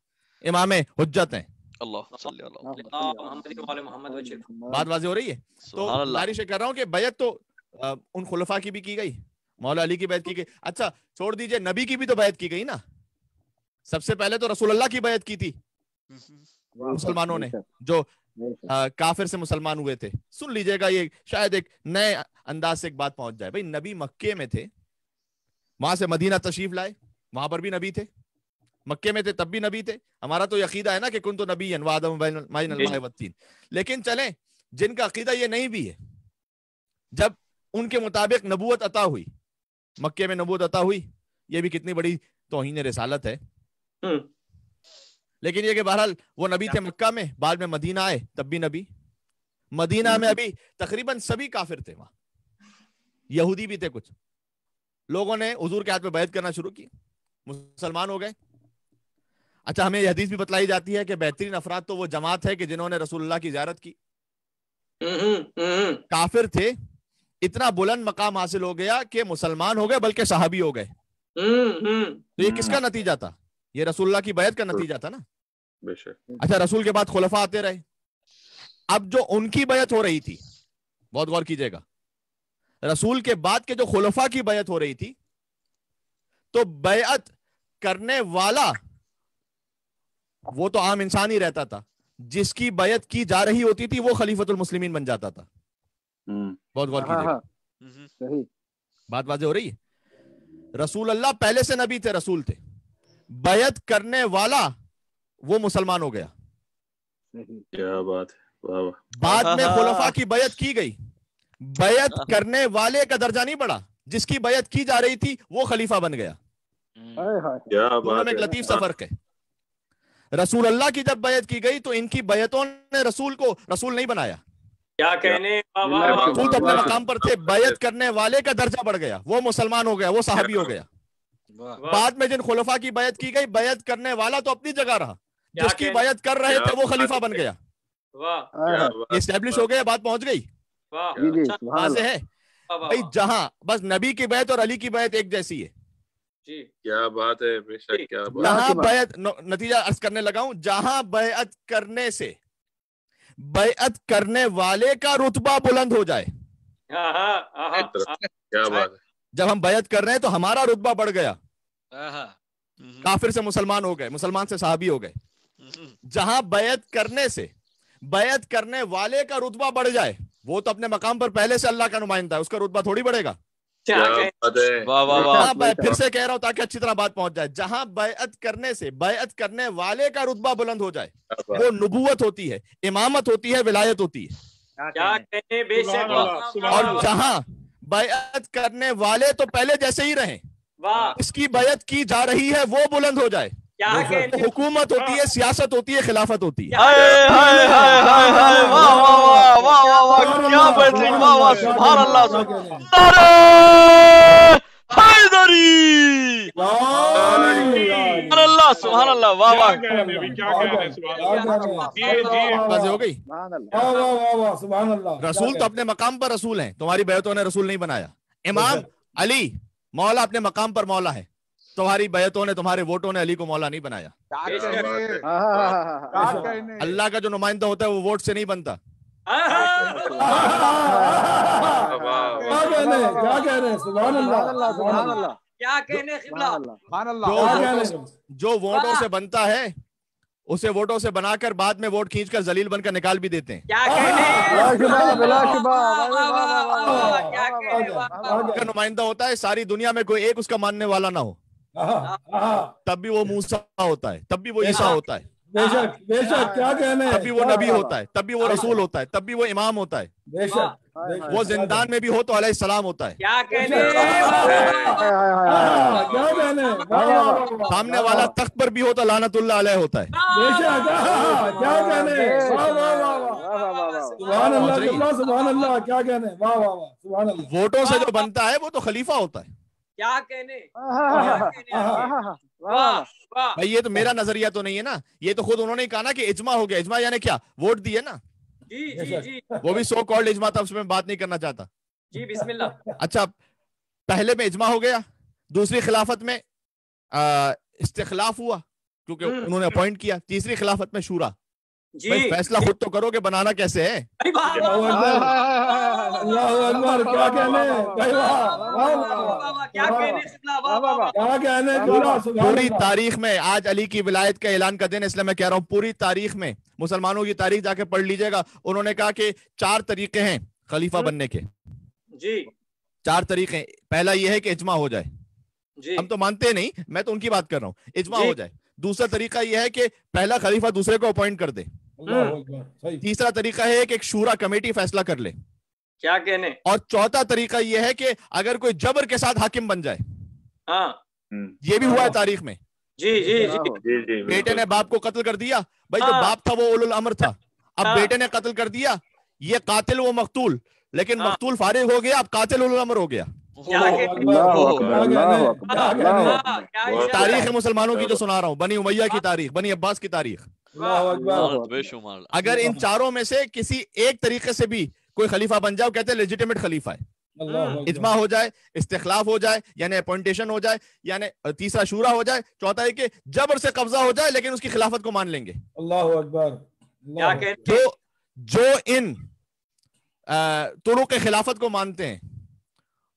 امام حجت ہیں۔ اللہ صلی اللہ علیہ محمد وجل۔ بات واضح ہو رہی ہے؟ تو سبحان اللہ۔ گزارش کر رہا ہوں کہ بیعت تو ان خلفاء کی بھی کی گئی، مولا علی کی بیعت کی گئی۔ اچھا چھوڑ دیجئے، نبی کی بھی تو بیعت کی گئی نا۔ سب سے پہلے تو رسول اللہ کی بیعت کی تھی مسلمانوں نے، جو کافر سے مسلمان ہوئے تھے۔ سن لیجئے گا، یہ شاید ایک نئے انداز سے ایک بات پہنچ جائے۔ بھئی نبی مکے میں تھے، وہاں سے مدینہ تشریف لائے، وہاں پر بھی نبی تھے، مکے میں تھے تب بھی نبی تھے۔ ہمارا تو عقیدہ ہے نا کہ کنت نبیًا وآدم بین الماء والطین۔ لیکن چلیں، جن کا عقیدہ یہ نہیں بھی ہے، جب ان کے مطابق نبوت عطا ہوئی، مکے میں نبوت عطا ہوئی، یہ بھی کتنی بڑی توہین رسالت ہے۔ لیکن یہ کہ بہرحال وہ نبی تھے مکہ میں، بعد میں مدینہ آئے تب بھی نبی۔ مدینہ میں ابھی تقریباً سبھی کافر تھے، وہاں یہودی بھی تھے، کچھ لوگوں نے حضور کے ہاتھ میں بیعت کرنا شروع کی، مسلمان ہو گئے۔ اچھا ہمیں یہ حدیث بھی بتلائی جاتی ہے کہ بہترین افراد تو وہ جماعت ہے کہ جنہوں نے رسول اللہ کی زیارت کی۔ کافر تھے، اتنا بلند مقام حاصل ہو گیا کہ مسلمان ہو گئے، بلکہ صحابی ہو گئے۔ تو یہ کس کا نتیجہ تھا؟ یہ رسول اللہ کی بیعت کا نتیجہ تھا نا۔ اچھا رسول کے بعد خلفاء آتے رہے، اب جو ان کی بیعت ہو رہی تھی، بہت غور کیجئے گا، رسول کے بعد کے جو خلفاء کی بیعت ہو رہی تھی، تو بیعت کرنے والا وہ تو عام انسان ہی رہتا تھا، جس کی بیعت کی جا رہی ہوتی تھی وہ خلیفۃ المسلمین بن جاتا تھا۔ بہت غور کیجئے گا، بات واضح ہو رہی ہے؟ رسول اللہ پہلے سے نبی تھے، رسول تھے، بیعت کرنے والا وہ مسلمان ہو گیا۔ کیا بات ہے، بعد میں خلفاء کی بیعت کی گئی، بیعت کرنے والے کا درجہ نہیں بڑھا، جس کی بیعت کی جا رہی تھی وہ خلیفہ بن گیا۔ دونوں میں ایک لطیف سا فرق ہے۔ رسول اللہ کی جب بیعت کی گئی تو ان کی بیعتوں نے رسول کو رسول نہیں بنایا، کیا کہنے، رسول تو اپنے مقام پر تھے، بیعت کرنے والے کا درجہ بڑھ گیا، وہ مسلمان ہو گیا، وہ صحابی ہو گیا۔ بعد میں جن خلفاء کی بیعت کی گئی، بیعت کرنے والا تو اپنی جگہ رہا، جس کی بیعت کر رہے تھے وہ خلیفہ بن گیا۔ اسٹیبلش ہو گیا، بات پہنچ گئی، واضح ہے؟ بھائی جہاں بس نبی کی بیعت اور علی کی بیعت ایک جیسی ہے، کیا بات ہے، بے شک کیا بات۔ جہاں بیعت، نتیجہ عرض کرنے لگا ہوں، جہاں بیعت کرنے سے بیعت کرنے والے کا رتبہ بلند ہو جائے، کیا بات ہے، جب ہم بیعت کر رہے ہیں تو ہمارا رتبہ بڑھ گیا، کافر سے مسلمان ہو گئے، مسلمان سے صحابی ہو گئے۔ جہاں بیعت کرنے سے بیعت کرنے والے کا رتبہ بڑھ جائے، وہ تو اپنے مقام پر پہلے سے اللہ کا نمائندہ ہے، اس کا رتبہ تھوڑی بڑھے گا۔ پھر سے کہہ رہا ہوں تاکہ اچھی طرح بات پہنچ جائے، جہاں بیعت کرنے سے بیعت کرنے والے کا رتبہ بلند ہو جائے، وہ نبوت ہوتی ہے، امامت ہوتی ہے، ولایت ہوتی ہے۔ اور جہاں بیعت کرنے والے تو پہلے جیسے ہی رہیں، اس کی بیعت کی جا رہی ہے وہ بلند ہو جائے، حکومت ہوتی ہے، سیاست ہوتی ہے، خلافت ہوتی ہے۔ کیا بہترین، واہ واہ سبحان اللہ، نعرہ حیدری، سبحان اللہ سبحان اللہ، واہ واہ۔ ہو گئی؟ رسول تو اپنے مقام پر رسول ہیں، تمہاری بیعتوں نے رسول نہیں بنایا۔ امام علی مولا اپنے مقام پر مولا ہے، तुम्हारी बैतों ने, तुम्हारे वोटों ने अली को मौला नहीं बनाया। अल्लाह का जो नुमाइंदा होता है वो वोट से नहीं बनता। क्या कह रहे हैं, सुभान अल्लाह, सुभान अल्लाह, क्या कहने क़िबला, जो वोटों से बनता है उसे वोटों से बनाकर बाद में वोट खींचकर जलील बनकर निकाल भी देते हैं। क्या कहने का नुमाइंदा होता है, सारी दुनिया में कोई एक उसका मानने वाला ना हो, तब भी वो मूसा होता है, तब भी वो ईसा होता है, बेशक बेशक, क्या कहने, तब भी वो नबी होता है, तब भी वो रसूल होता है, तब भी वो इमाम होता है, बेशक वो जिंदान में भी हो तो अलैहिस्सलाम होता है। क्या कहने, क्या कहने, सामने वाला तख्त पर भी हो तो लानतुल्लाह अलैह होता है। बेशक, क्या कहने, वाह वाह वाह, सुभान अल्लाह, सुभान अल्लाह, क्या कहने, वाह वाह वाह, सुभान अल्लाह। वोटों से जो बनता है वो तो खलीफा होता है। क्या कहने, भाई ये तो मेरा नजरिया तो नहीं है ना, ये तो खुद उन्होंने कहा ना कि इजमा हो गया। इजमा यानी क्या, वोट दिए ना, जी जी जी, वो भी सो कॉल्ड इजमा था, उसमें बात नहीं करना चाहता जी, बिस्मिल्लाह। अच्छा, पहले में इजमा हो गया, दूसरी खिलाफत में इस्तिखलाफ हुआ क्योंकि उन्होंने अपॉइंट किया, तीसरी खिलाफत में शूरा। भाई फैसला खुद तो करो कि बनाना कैसे है। पूरी तारीख में आज अली की विलायत का ऐलान का दिन, इसलिए मैं कह रहा हूँ पूरी तारीख में, मुसलमानों की तारीख जाके पढ़ लीजिएगा, उन्होंने कहा कि 4 तरीके हैं खलीफा बनने के। जी 4 तरीके। पहला यह है कि इजमा हो जाए, हम तो मानते नहीं, मैं तो उनकी बात कर रहा हूँ, इजमा हो जाए। दूसरा तरीका यह है कि पहला खलीफा दूसरे को अपॉइंट कर दे। तीसरा तरीका है कि एक शूरा कमेटी फैसला कर ले। क्या कहने, और चौथा तरीका यह है कि अगर कोई जबर के साथ हाकिम बन जाए। हाँ ये भी हुआ है तारीख में। जी जी जी, बेटे ने बाप को कत्ल कर दिया, भाई जो बाप था वो उलुल अमर था, अब बेटे ने कत्ल कर दिया, ये कातिल वो मकतूल, लेकिन मकतूल फारिग हो गया, अब कातिल उलुल अमर हो गया। तारीख है मुसलमानों की जो सुना रहा हूँ, बनी उमैया की तारीख, बनी अब्बास की तारीख। अगर इन चारों में से किसी एक तरीके से भी कोई खलीफा बन जाए, कहते हैं लेजिटिमेट खलीफा है। इजमा हो जाए, इस्तिखलाफ हो जाए यानी अपॉइंटेशन हो जाए, यानी तीसरा शूरा हो जाए, चौथा है कि जबर से कब्जा हो जाए लेकिन उसकी खिलाफत को मान लेंगे। अल्लाहु अकबर। जो इन तुरुक़ के खिलाफत को मानते हैं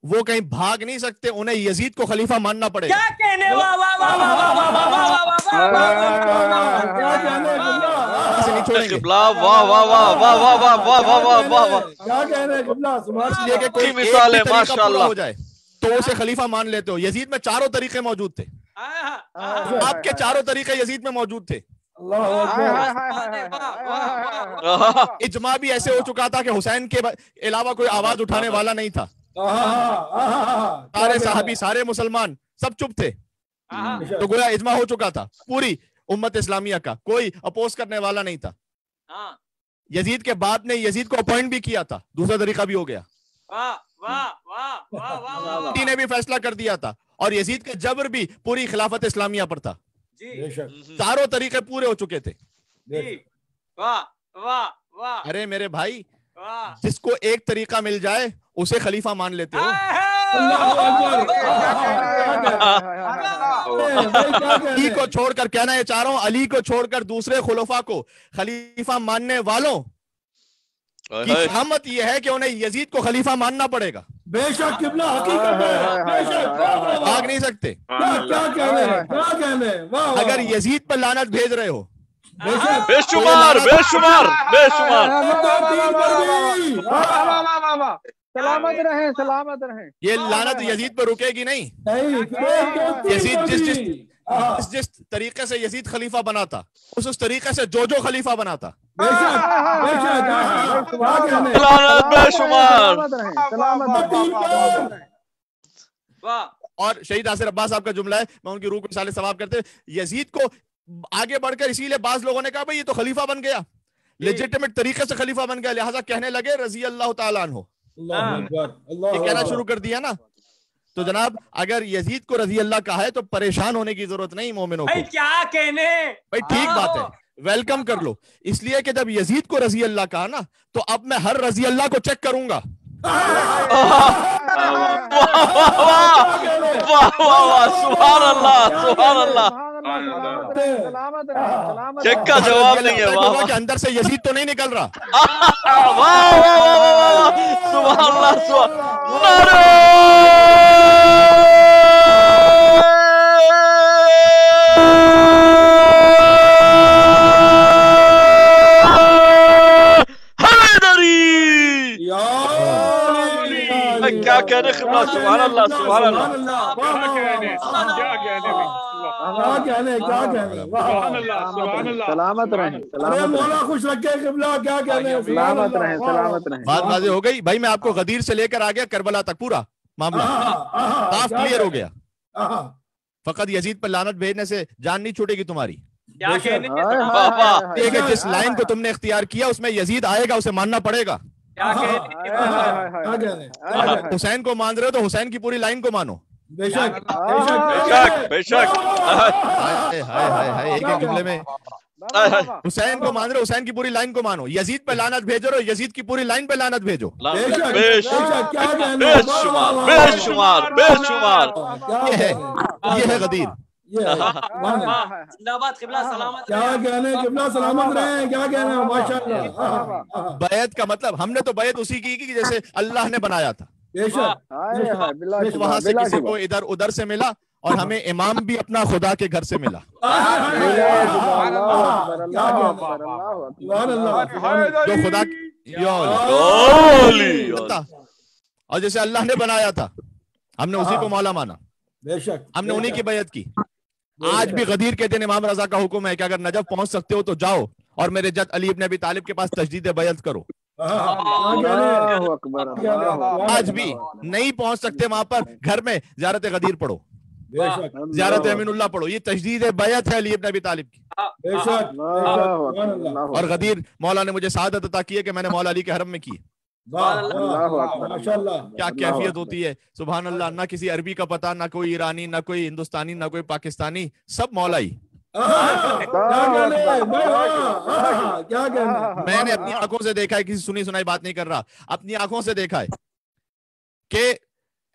वो कहीं भाग नहीं सकते, उन्हें यजीद को खलीफा मानना पड़ेगा। क्या कहने, वाह वाह वाह वाह वाह वाह वाह वाह हो जाए तो उसे खलीफा मान लेते हो। यजीद में 4 तरीके मौजूद थे, आपके 4 तरीके यजीद में मौजूद थे। इजमा भी ऐसे हो चुका था कि हुसैन के अलावा कोई आवाज उठाने वाला नहीं था, सारे सहाबी, सारे मुसलमान सब चुप थे, तो गोया इजमा हो चुका था पूरी उम्मत इस्लामिया का, कोई अपोज करने वाला नहीं था। यजीद के बाद ने यजीद को अपॉइंट भी किया था, दूसरा तरीका भी हो गया। ने भी फैसला कर दिया था और यजीद का जबर भी पूरी खिलाफत इस्लामिया पर था। चारों तरीके पूरे हो चुके थे। अरे मेरे भाई, जिसको एक तरीका मिल जाए उसे खलीफा मान लेते हो। अली को छोड़कर, कहना ये चाह रहा हूं, अली को छोड़कर दूसरे खुलफा को खलीफा मानने वालों की सहमत यह है कि उन्हें यजीद को खलीफा मानना पड़ेगा। बेशक किबला, हकीकत है, बेशक भाग नहीं सकते। क्या कहने, अगर यजीद पर लानत भेज रहे हो, बेशुमार बेशुमार बेशुमार, सलामत रहे, सलामत रहे। ये लानत यजीद पर रुकेगी नहीं। यजीद जिस तरीके से यजीद खलीफा बना था, उस तरीके से जो खलीफा बना था। और शहीद आसिर अब्बास साहब का जुमला है, मैं उनकी रूह को साले सवाब करते, यजीद को आगे बढ़कर इसीलिए बाज लोगों ने कहा भाई ये तो खलीफा बन गया, लेजिटिमेट तरीके से खलीफा बन गया, लिहाजा कहने लगे रजी अल्लाह ताला अन्हु। ये कहना शुरू कर दिया ना, तो जनाब अगर यजीद को रजी अल्लाह कहा है तो परेशान होने की जरूरत नहीं मोमिनों को। क्या कहने, भाई ठीक बात है, वेलकम कर लो। इसलिए कि जब यजीद को रजी अल्लाह कहा ना, तो अब मैं हर रजी अल्लाह को चेक करूंगा। सुभान अल्लाह सुभान अल्लाह। सलामत रहे, सलामत चेक का जवाब नहीं है। वाह कि अंदर से यजीद तो नहीं निकल रहा। वाह वाह वाह सुभान अल्लाह सुभान। क्या कहने क़िबला सुभान अल्लाह सुभान अल्लाह। सलामत रहे, मौला खुश रखे क़िबला, क्या कहने, सलामत रहे, सलामत रहे। बात वाज़ेह हो गई भाई। मैं आपको गदीर से लेकर आ गया करबला तक, पूरा मामला साफ क्लियर हो गया। फकत यजीद पर लानत भेजने से जान नहीं छूटेगी तुम्हारी। क्या कहने, ठीक है, जिस लाइन को तुमने इख्तियार किया उसमें यजीद आएगा, उसे मानना पड़ेगा। क्या कहने, हुसैन को मान रहे हो तो हुसैन की पूरी लाइन को मानो। बेशक बेशक बेशक। हाय हाय हाय हाय, एक एक जुमले में हुसैन को मान रहे हो, हुसैन की पूरी लाइन को मानो। यजीद पे लानत भेजो रहे हो, यजीद की पूरी लाइन पे लानत भेजो। बेशुमार बेशुमार बेशुमार। ये है गदीर। जिंदाबाद क़िबला, सलामत क्या कहने क़िबला, सलामत रहे, क्या कहने, माशाअल्लाह। बैत का मतलब हमने तो बैत उसी की जैसे अल्लाह ने बनाया था। बेशक वहां से किसी को इधर उधर से मिला और हमें इमाम भी अपना खुदा के घर से मिला। जो खुदा और जैसे अल्लाह ने बनाया था हमने उसी को मौला माना। बेशक हमने उन्हीं की बैत की। आज भी गदीर के दिन इमाम रजा का हुक्म है कि अगर नजफ पहुंच सकते हो तो जाओ और मेरे जद अली इब्न अबी तालिब के पास तजदीद बैत करो। आज भी नहीं पहुंच सकते वहां पर, घर में ज़ियारत गदीर पढ़ो, ज़ियारत अमीनुल्लाह पढ़ो। ये तजदीद बैत है अली इब्न अबी तालिब की। और गदीर मौला ने मुझे सआदत अता की है कि मैंने मौला अली के हरम में की। क्या कैफियत होती है, सुभान अल्लाह। ना किसी अरबी का पता, ना कोई ईरानी, ना कोई हिंदुस्तानी, ना कोई पाकिस्तानी, सब मौलाई। मैंने अपनी आंखों से देखा है, किसी सुनी सुनाई बात नहीं कर रहा, अपनी आंखों से देखा है कि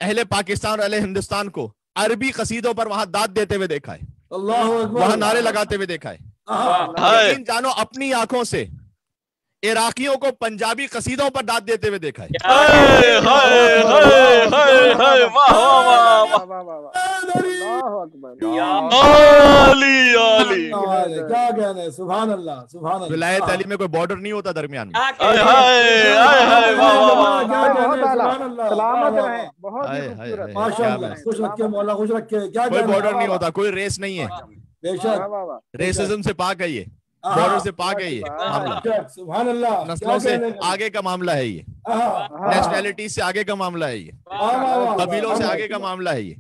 अहले पाकिस्तान और अहले हिंदुस्तान को अरबी कसीदों पर वहां दाद देते हुए देखा है, वहां नारे लगाते हुए देखा है। लेकिन जानो अपनी आंखों से इराकियों को पंजाबी कसीदों पर दाद देते हुए देखा है। क्या कहने, सुभान अल्लाह, सुभान अल्लाह। विलायत अली में कोई बॉर्डर नहीं होता दरमियान में। सलामत रहे, बहुत माशाअल्लाह, खुश रखे मौला, खुश रखे। क्या कोई बॉर्डर नहीं होता, कोई रेस नहीं है। बेशक रेसिज्म से पाक है ये, बॉर्डर से पाक है ये मामला। सुभान अल्लाह। नस्लों से आगे का मामला है ये, नेशनैलिटी से आगे का मामला है ये, कबीलों से आगे का मामला है ये।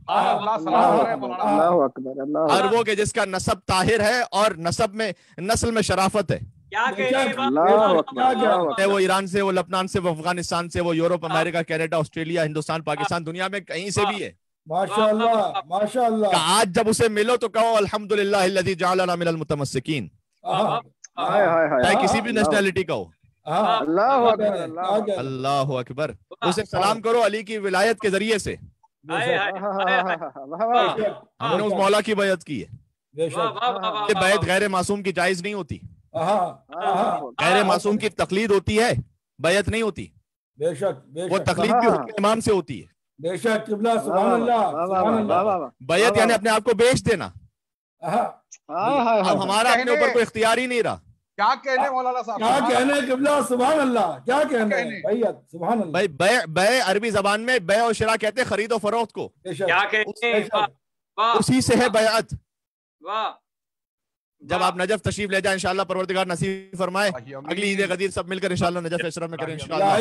अरबों के जिसका नसब ताहिर है और नसब में नस्ल में शराफत है। क्या कहने, वो ईरान से, वो लबनान से, वो अफगानिस्तान से, वो Europe, America, Canada, Australia, Hindustan, Pakistan, दुनिया में कहीं से भी है। माशाअल्लाह, माशाअल्लाह। आज जब उसे मिलो तो कहो अल्हम्दुलिल्लाह अल्लज़ी जअलना मिनल मुतमस्सिकीन। चाहे किसी भी नेशनैलिटी का हो। अल्लाह अकबर। उसे सलाम करो अली की विलायत के जरिए से। हमने उस मौला की बैत की है। ये बैत गैर मासूम की जायज नहीं होती। गैर मासूम की तकलीद होती है, बैत नहीं होती। बेशक वो तकलीद भी इमाम से होती है। बेशक क़िबला, सुभान अल्लाह। बैत यानी अपने आप को बेच देना। अब हमारा अपने ऊपर कोई इख्तियार ही नहीं रहा। क्या कहने मौलाना साहब, क्या कहने क़िबला, सुभान अल्लाह। क्या कहने भैया, सुभान अल्लाह। भाई बै अरबी जबान में बै और शिरा कहते हैं खरीदो फरोख्त को। क्या कहने, उसी से है बैअत। वाह। जब आप नजफ तशरीफ ले जाए इंशाअल्लाह परवरदिगार नसीब फरमाए, अगली ईद गदीर सब मिलकर इंशाअल्लाह नजफ अशरफ में करें इंशाअल्लाह।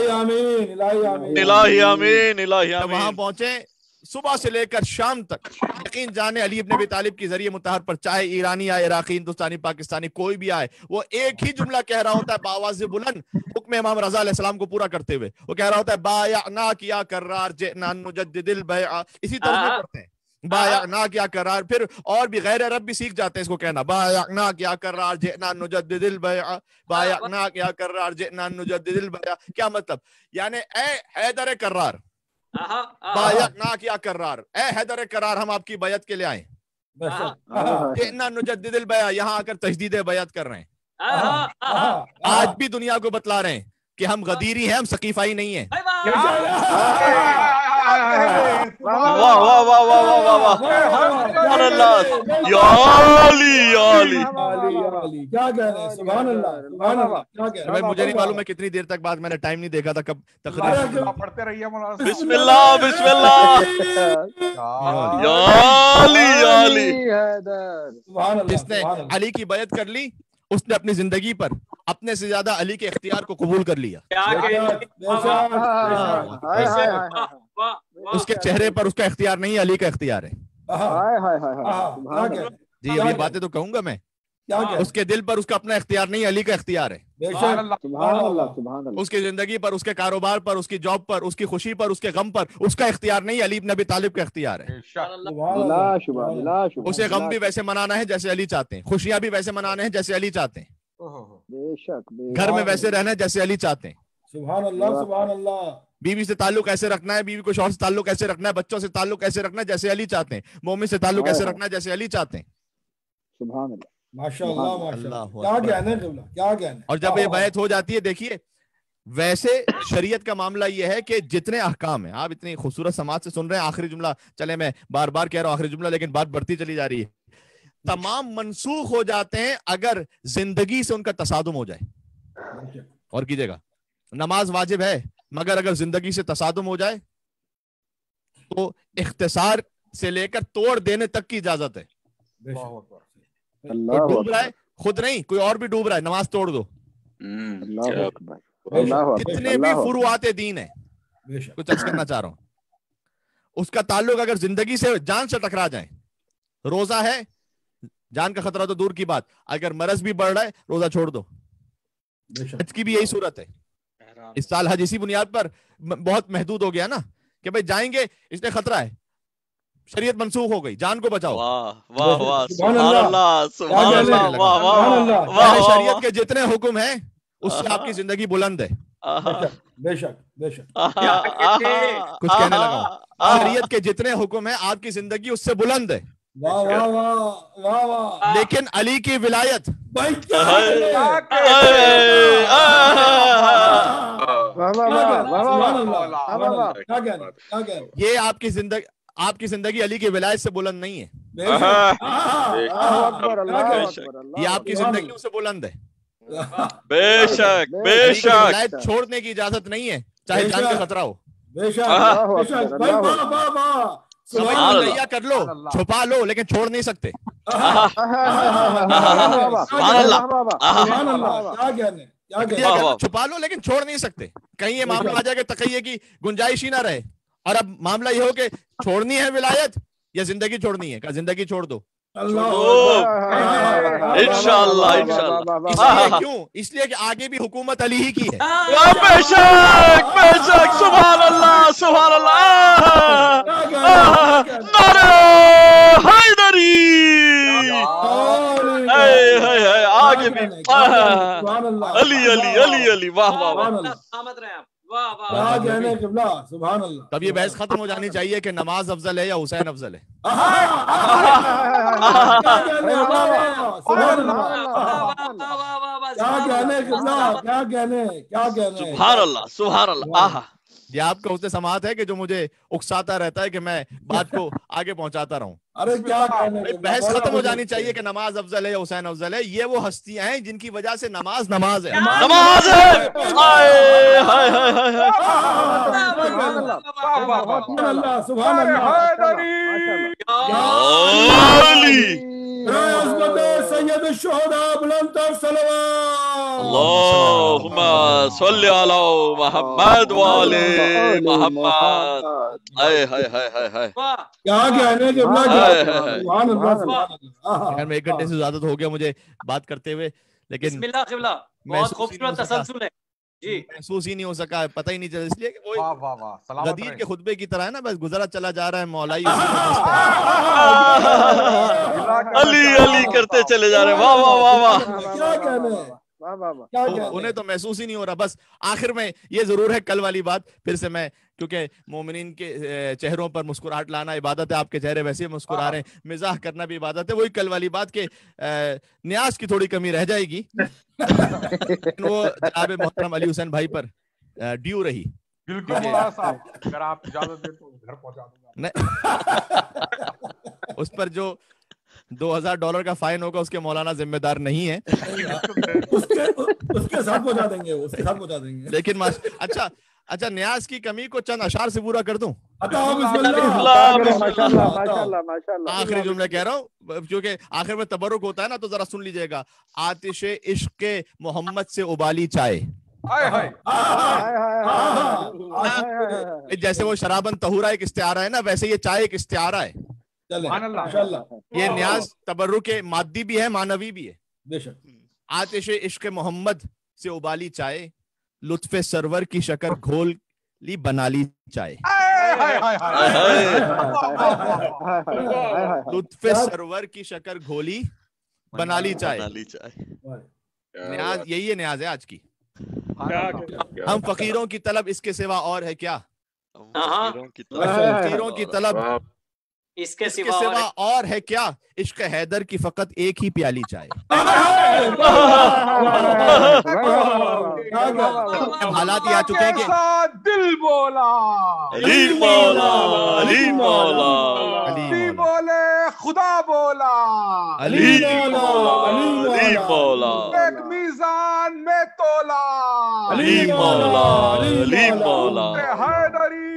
इलाही आमीन इलाही आमीन। वहां पहुंचे सुबह से लेकर शाम तक, यकीन जाने अली इब्न अबी तालिब की जरिए मुतहर पर चाहे ईरानी आए, इराकी, हिंदुस्तानी, पाकिस्तानी कोई भी आए, वो एक ही जुमला कह रहा होता है बावाज़े बुलंद, हुक्म इमाम रज़ा अलैहिस्सलाम को पूरा करते हुए। वो कह रहा होता है बायअना किया कर्रार जिना नुजद्दिदिल बैआ। इसी तरह पढ़ते हैं बायअना क्या करार, फिर और भी गैर अरब भी सीख जाते हैं इसको कहना, बायअना क्या करार जिना नुजद्दिदिल बैआ, बायअना क्या करार जिना नुजद्दिदिल बैआ। क्या मतलब? यानी ए हैदर करार, बायअना क्या करार, ए हैदर करार हम आपकी बैत के लिए आए, जिना नुजद्दिदिल बैआ, यहाँ आकर तजदीद बैत कर रहे हैं। आज भी दुनिया को बतला रहे हैं कि हम गदीरी हैं, हम सकीफाई नहीं है। वाह वाह वाह वाह वाह वाह वाह, सुभान अल्लाह, या अली या अली, क्या कह रहे हैं, सुभान अल्लाह, सुभान अल्लाह, क्या कह रहे हैं। मुझे नहीं मालूम है कितनी देर तक बाद, मैंने टाइम नहीं देखा था कब तकरीर। पढ़ते रहिए मौलाना। बिस्मिल्लाह बिस्मिल्लाह, या अली या अली। जिसने अली की बैत कर ली उसने अपनी जिंदगी पर अपने से ज्यादा अली के इख्तियार को कबूल कर लिया। उसके चेहरे पर उसका इख्तियार नहीं, अली का इख्तियार है। जी अब ये बातें तो कहूंगा मैं, उसके दिल पर उसका अपना इख्तियार नहीं, अली का इख्तियार है। उसकी जिंदगी पर, उसके कारोबार पर, उसकी जॉब पर, उसकी खुशी पर, उसके गम पर उसका इख्तियार नहीं, अली इब्न अबी तालिब का इख्तियार है। उसे गम भी वैसे मनाना है जैसे अली चाहते हैं, खुशियां भी वैसे मनाने हैं जैसे अली चाहते हैं, घर में वैसे रहना है जैसे अली चाहते हैं। सुभान अल्लाह, सुभान अल्लाह। बीवी से ताल्लुक ऐसे रखना है, बीवी को शौहर से ताल्लुक ऐसे रखना है, बच्चों से ताल्लुक ऐसे रखना है जैसे अली चाहते हैं, मोमिन से ताल्लुक ऐसे रखना है जैसे अली चाहते हैं। सुभान अल्लाह, माशाअल्लाह, माशाअल्लाह, क्या कहने हैं, क्या कहने। और जब ये बैत हो जाती है, देखिए वैसे शरीयत का मामला ये है कि जितने अहकाम है, आप इतनी खूबसूरत समाज से सुन रहे हैं, आखिरी जुमला, चले मैं बार बार कह रहा हूँ आखिरी जुमला, लेकिन बात बढ़ती चली जा रही है, तमाम मनसूख हो जाते हैं अगर जिंदगी से उनका तसादुम हो जाए। और कीजिएगा, नमाज वाजिब है मगर अगर जिंदगी से तसादुम हो जाए तो इख्तिसार से लेकर तोड़ देने तक की इजाजत है। तो डूब रहा है, खुद नहीं कोई और भी डूब रहा है, नमाज तोड़ दो। जितने भी फुरुआते दीन है, कुछ अर्ज करना चाह रहा हूं, उसका ताल्लुक अगर जिंदगी से, जान से टकरा जाए, रोजा है, जान का खतरा तो दूर की बात, अगर मरज भी बढ़ रहा है रोजा छोड़ दो। हज की भी यही सूरत है। इस साल हज इसी बुनियाद पर बहुत महदूद हो गया ना कि भाई जाएंगे, इसलिए खतरा है, शरीयत मनसूख हो गई, जान को बचाओ। वाह वाह वाह, सुभान अल्लाह, सुभान अल्लाह, वाह वाह वाह। शरीयत के जितने हुक्म हैं उससे आपकी जिंदगी बुलंद है। बेशक बेशक, कुछ कहने लगा, शरीयत के जितने हुक्म हैं आपकी जिंदगी उससे बुलंद है। वाह वाह वाह वाह वाह। लेकिन अली की विलायत, ये आपकी जिंदगी अली की विलायत से बुलंद नहीं है, ये आपकी जिंदगी उससे बुलंद है। बेशक बेशक, विलायत छोड़ने की इजाजत नहीं है चाहे जान का खतरा हो। तैयार कर लो, छुपा लो, लेकिन छोड़ नहीं सकते। छुपा लो लेकिन छोड़ नहीं सकते। कहीं ये मामला आ जाएगा तकैये की गुंजाइश ही ना रहे। और अब मामला ये हो कि छोड़नी है विलायत या जिंदगी छोड़नी है, जिंदगी छोड़ दो इंशाअल्लाह इंशाअल्लाह। क्यों? इसलिए कि आगे भी हुकूमत अली ही की है। बेशक बेशक, सुभान अल्लाह सुभान अल्लाह। नारे हैदरी, आगे भी अली अली अली अली, वाह वाह वाह। सुभान अल्लाह। तब ये बहस खत्म हो जानी चाहिए कि नमाज अफजल है या हुसैन अफजल है। सुभान अल्लाह सुभान अल्लाह। ये आपका उससे समात है कि जो मुझे उकसाता रहता है कि मैं बात को आगे पहुंचाता रहूं। अरे क्या कहने, बहस खत्म हो जानी चाहिए कि नमाज अफजल है या हुसैन अफजल है। ये वो हस्तियां हैं जिनकी वजह से नमाज नमाज है, नमाज है। सुभान अल्लाह। सैयद शुहदा बुलंद सलवात, अल्लाहुम्मा सल्ली अला मुहम्मद व आले मुहम्मद। हाय हाय हाय हाय हाय, क्या कहने के सुभान अल्लाह। मैं 1 घंटे से ज्यादा तो हो गया मुझे बात करते हुए, लेकिन बिस्मिल्लाह किबला, बहुत खूबसूरत तसलसल है محسوس ہی نہیں ہو سکا, پتہ ہی نہیں چلا, اس لیے کہ وہ غدیر کے خطبے کی طرح ہے نا, بس گزرا چلا جا رہا ہے مولائی علی علی کرتے چلے جا رہے ہیں. واہ واہ واہ واہ, کیا کہنے ہیں, انہیں تو محسوس ہی نہیں ہو رہا. بس آخر میں یہ ضرور ہے, کل والی بات پھر سے میں, کیونکہ مومنین کے چہروں پر مسکراہٹ لانا عبادت ہے, آپ کے چہرے ویسے مسکرا رہے ہیں, مزاح کرنا بھی عبادت ہے. وہی کل والی بات کہ نیاز کی تھوڑی کمی رہ جائے گی, وہ جناب محترم علی حسین بھائی پر ڈیو رہی. بالکل مولانا صاحب, اگر آپ اجازت دیں تو گھر پہنچا دوں گا. اس پر جو $2000 کا فائن ہوگا اس کے مولانا ذمہ دار نہیں ہے, اس کے ساتھ پہنچا دیں گے, اس کے ساتھ پہنچا دیں گے. لیکن اچھا نیاز کی کمی کو چند اشعار سے پورا کر دوں. آخری جملہ کہہ رہا ہوں کیونکہ آخر میں تبرک ہوتا ہے نا, تو ذرا سن لیجئے گا. آتش عشق محمد سے ابالی چائے, جیسے وہ شرابن طہورا ایک استعارہ ہے نا, ویسے یہ چائے ایک استعارہ ہے. یہ نیاز تبرک مادی بھی ہے, معنوی بھی ہے. بے شک. آتش عشق محمد سے ابالی چائے, لطف سرور کی شکر گھول لی بنا لی چائے. لطف سرور کی شکر گھولی بنا لی چائے. نیاز یہی ہے, نیاز ہے آج کی. ہم فقیروں کی طلب اس کے سوا اور ہے کیا, فقیروں کی طلب اس کے سوا اور ہے کیا, عشق حیدر کی فقط ایک ہی پیالی چائے. حالات یہ آ چکے ہیں کہ دل بولا علی مولا, علی مولا, علی بولے خدا بولا, علی مولا, علی مولا, ایک میزان میں تولا, علی مولا, علی مولا, حیدری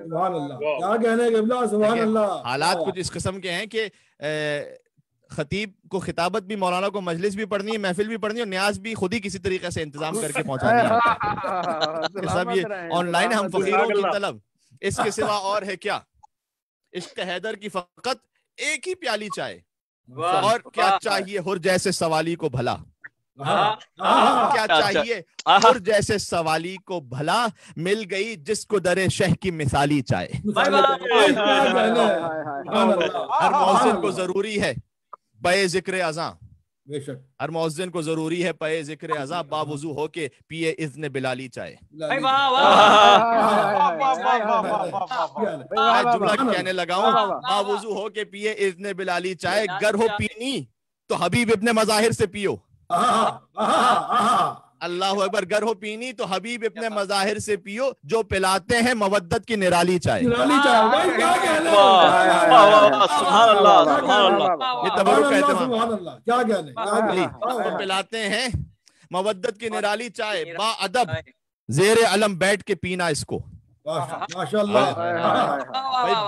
سبحان اللہ. کیا کہنے قبلہ, سبحان اللہ. حالات کچھ اس قسم کے ہیں کہ خطیب کو خطابت بھی, مولانا کو مجلس بھی پڑھنی ہے, محفل بھی پڑھنی ہے, اور نیاز بھی خود ہی کسی طریقے سے انتظام کر کے پہنچانی ہے. سب یہ آن لائن. ہم فقیروں کی طلب اس کے سوا اور ہے کیا, عشق حیدر کی فقط ایک ہی پیالی چائے, اور کیا چاہیے ہر جیسے سوالی کو بھلا, کیا چاہیے ہر جیسے سوالی کو بھلا, مل گئی جس کو در شہ کی مثالی چائے. ہر مؤذن کو ضروری ہے پے ذکر اذاں, ہر مؤذن کو ضروری ہے پے ذکر اذاں, باوضو ہو کے پیے اذن بلالی چائے. جملہ کہنے لگا ہوں, باوضو ہو کے پیے اذن بلالی چائے, گر ہو پینی تو حبیب ابن مظاہر سے پیو. اللہ اکبر. گر ہو پینی تو حبیب ابن مظاہر سے پیو, جو پلاتے ہیں مودت کی نرالی چائے. یہ تبرک کا اہتمام. پلاتے ہیں مودت کی نرالی چائے, با ادب زیر علم بیٹھ کے پینا اس کو.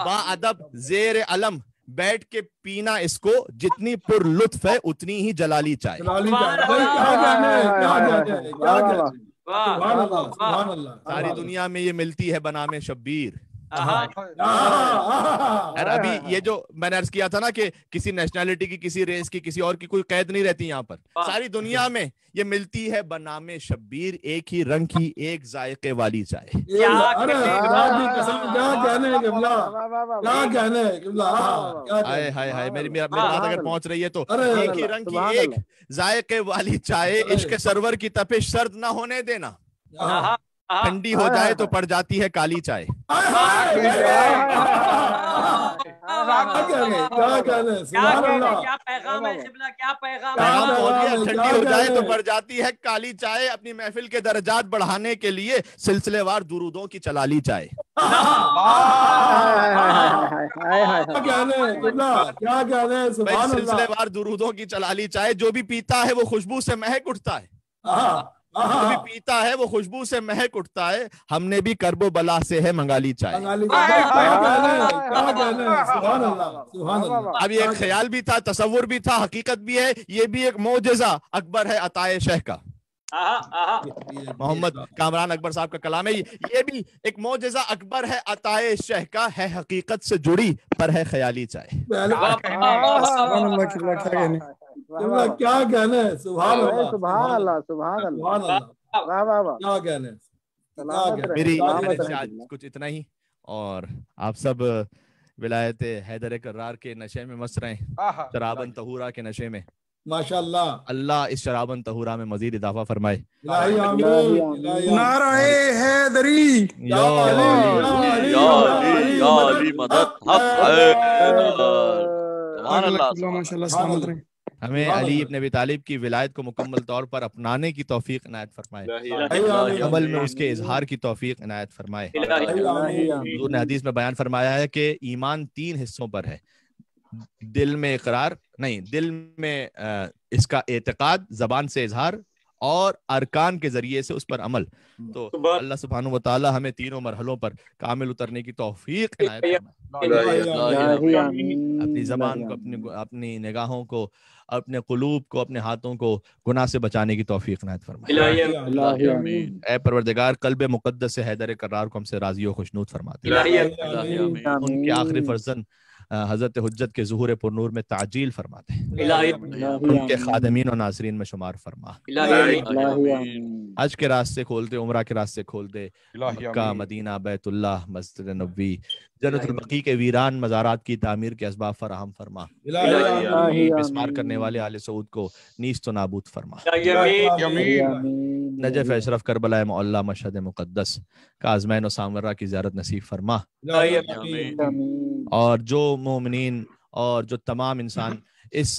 با ادب زیر علم بیٹھ کے پینا اس کو, جتنی پر لطف ہے اتنی ہی جلالی چائے. ساری دنیا میں یہ ملتی ہے بنام شبیر. ابھی یہ جو میں نے عرض کیا تھا نا کہ کسی نیشنلٹی کی, کسی ریس کی, کسی اور کی کوئی قید نہیں رہتی یہاں پر. ساری دنیا میں یہ ملتی ہے بنام شبیر, ایک ہی رنگ کی ایک ذائقے والی چائے. میری بات اگر پہنچ رہی ہے تو, ایک ہی رنگ کی ایک ذائقے والی چائے, عشق سرور کی تپش سرد نہ ہونے دینا, ٹھنڈی ہو جائے تو پڑ جاتی ہے کالی چائے. ٹھنڈی ہو جائے تو پڑ جاتی ہے کالی چائے. اپنی محفل کے درجات بڑھانے کے لیے سلسلے وار درودوں کی چلالی چائے. سلسلے وار درودوں کی چلالی چائے. جو بھی پیتا ہے وہ خوشبو سے مہک اٹھتا ہے, جو بھی پیتا ہے وہ خوشبو سے مہک اٹھتا ہے. ہم نے بھی کرب و بلا سے ہے منگالی چائے. اب یہ ایک خیال بھی تھا, تصور بھی تھا, حقیقت بھی ہے. یہ بھی ایک معجزہ اکبر ہے عطائے شہ کا. محمد کامران اکبر صاحب کا کلام ہے. یہ بھی ایک معجزہ اکبر ہے عطائے شہ کا, ہے حقیقت سے جڑی پر ہے خیالی چائے. किबला क्या कहने, सुभान अल्लाह, सुभान अल्लाह, सुभान अल्लाह, सुभान अल्लाह, वाह वाह वाह। क्या कहने। सलामत रहे, मेरी सलामत से रहे। आज कुछ इतना ही, और आप सब विलायत हैदर करार के नशे में मस्त रहें, शराबन तहूरा के नशे में। माशाअल्लाह, अल्लाह इस शराबन तहूरा में मजीद इजाफा फरमाए। इलाही आमीन, इलाही आमीन। नाराए हैदरी, या अली, या अली, या अली मदद हक है। सुभान अल्लाह, माशाल्लाह, सलामत रहे। हमें अली इब्न अबी तालिब की विलायत को मुकम्मल तौर पर अपनाने की तौफीक इनायत फरमाए, अमल में उसके इजहार की तौफीक इनायत फरमाए। हुजूर ने हदीस में बयान फरमाया है कि ईमान 3 हिस्सों पर है, दिल में इकरार नहीं, दिल में इसका एतकाद, जबान से इजहार, और अरकान के जरिए से उस पर अमल। तो अल्लाह सुब्हानहू व तआला हमें तीनों मरहलों पर कामिल उतरने की तौफीक इनायत फरमाए। अपनी जबान को, अपनी निगाहों को, अपने कुलूब को, अपने हाथों को गुनाह से बचाने की तौफीक इनायत फरमाए। ऐ परवरदिगार, कल्ब मुक़द्दस से हैदर करार को हमसे राज़ी व खुशनूद फरमाते। उनके आखिरी फर्जंद हजरत हुज्जत के ज़ुहूर पुरनूर में ताजील फरमाते हैं, उनके खादमीन और नाज़रीन में शुमार फरमा। हज के रास्ते खोल दे, उम्रा के रास्ते खोल दे, मक्का, मदीना, बैतुल्लाह, मस्जिद नबवी, जन्नतुल बकी के वीरान मज़ारात की तामीर के असबाब फराहम फरमा। बिस्मार करने वाले आले सऊद को नीस्त व नाबूद फरमा। नजफ अशरफ करबला मौला मशहद मुक़द्दस का आज़मैन व सामरा की ज़ियारत नसीब फरमा। और जो मोमिनीन और जो तमाम इंसान इस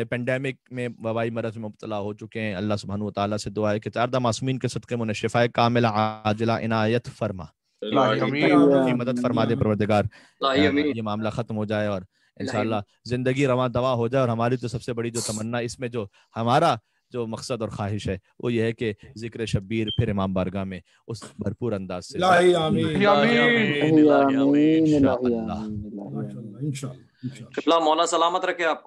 पेंडेमिक में वबाई मरज़ में मुब्तला हो चुके हैं, अल्लाह सुब्हानहू व तआला से दुआ है कि चारदा मासूमीन के सदक़े मुन्ने शिफ़ाए कामिला आजिला इनायत फरमा, की मदद फरमा दे परवरदिगार, ये मामला ख़त्म हो जाए और इंशाअल्लाह ज़िंदगी रवां दवा हो जाए। और हमारी तो सबसे बड़ी जो तमन्ना, इसमें जो हमारा जो मकसद और ख्वाहिश है वो ये है कि जिक्र शब्बीर फिर इमाम बारगाह में उस भरपूर अंदाज से इंशाअल्लाह। मौला सलामत रखे आपको।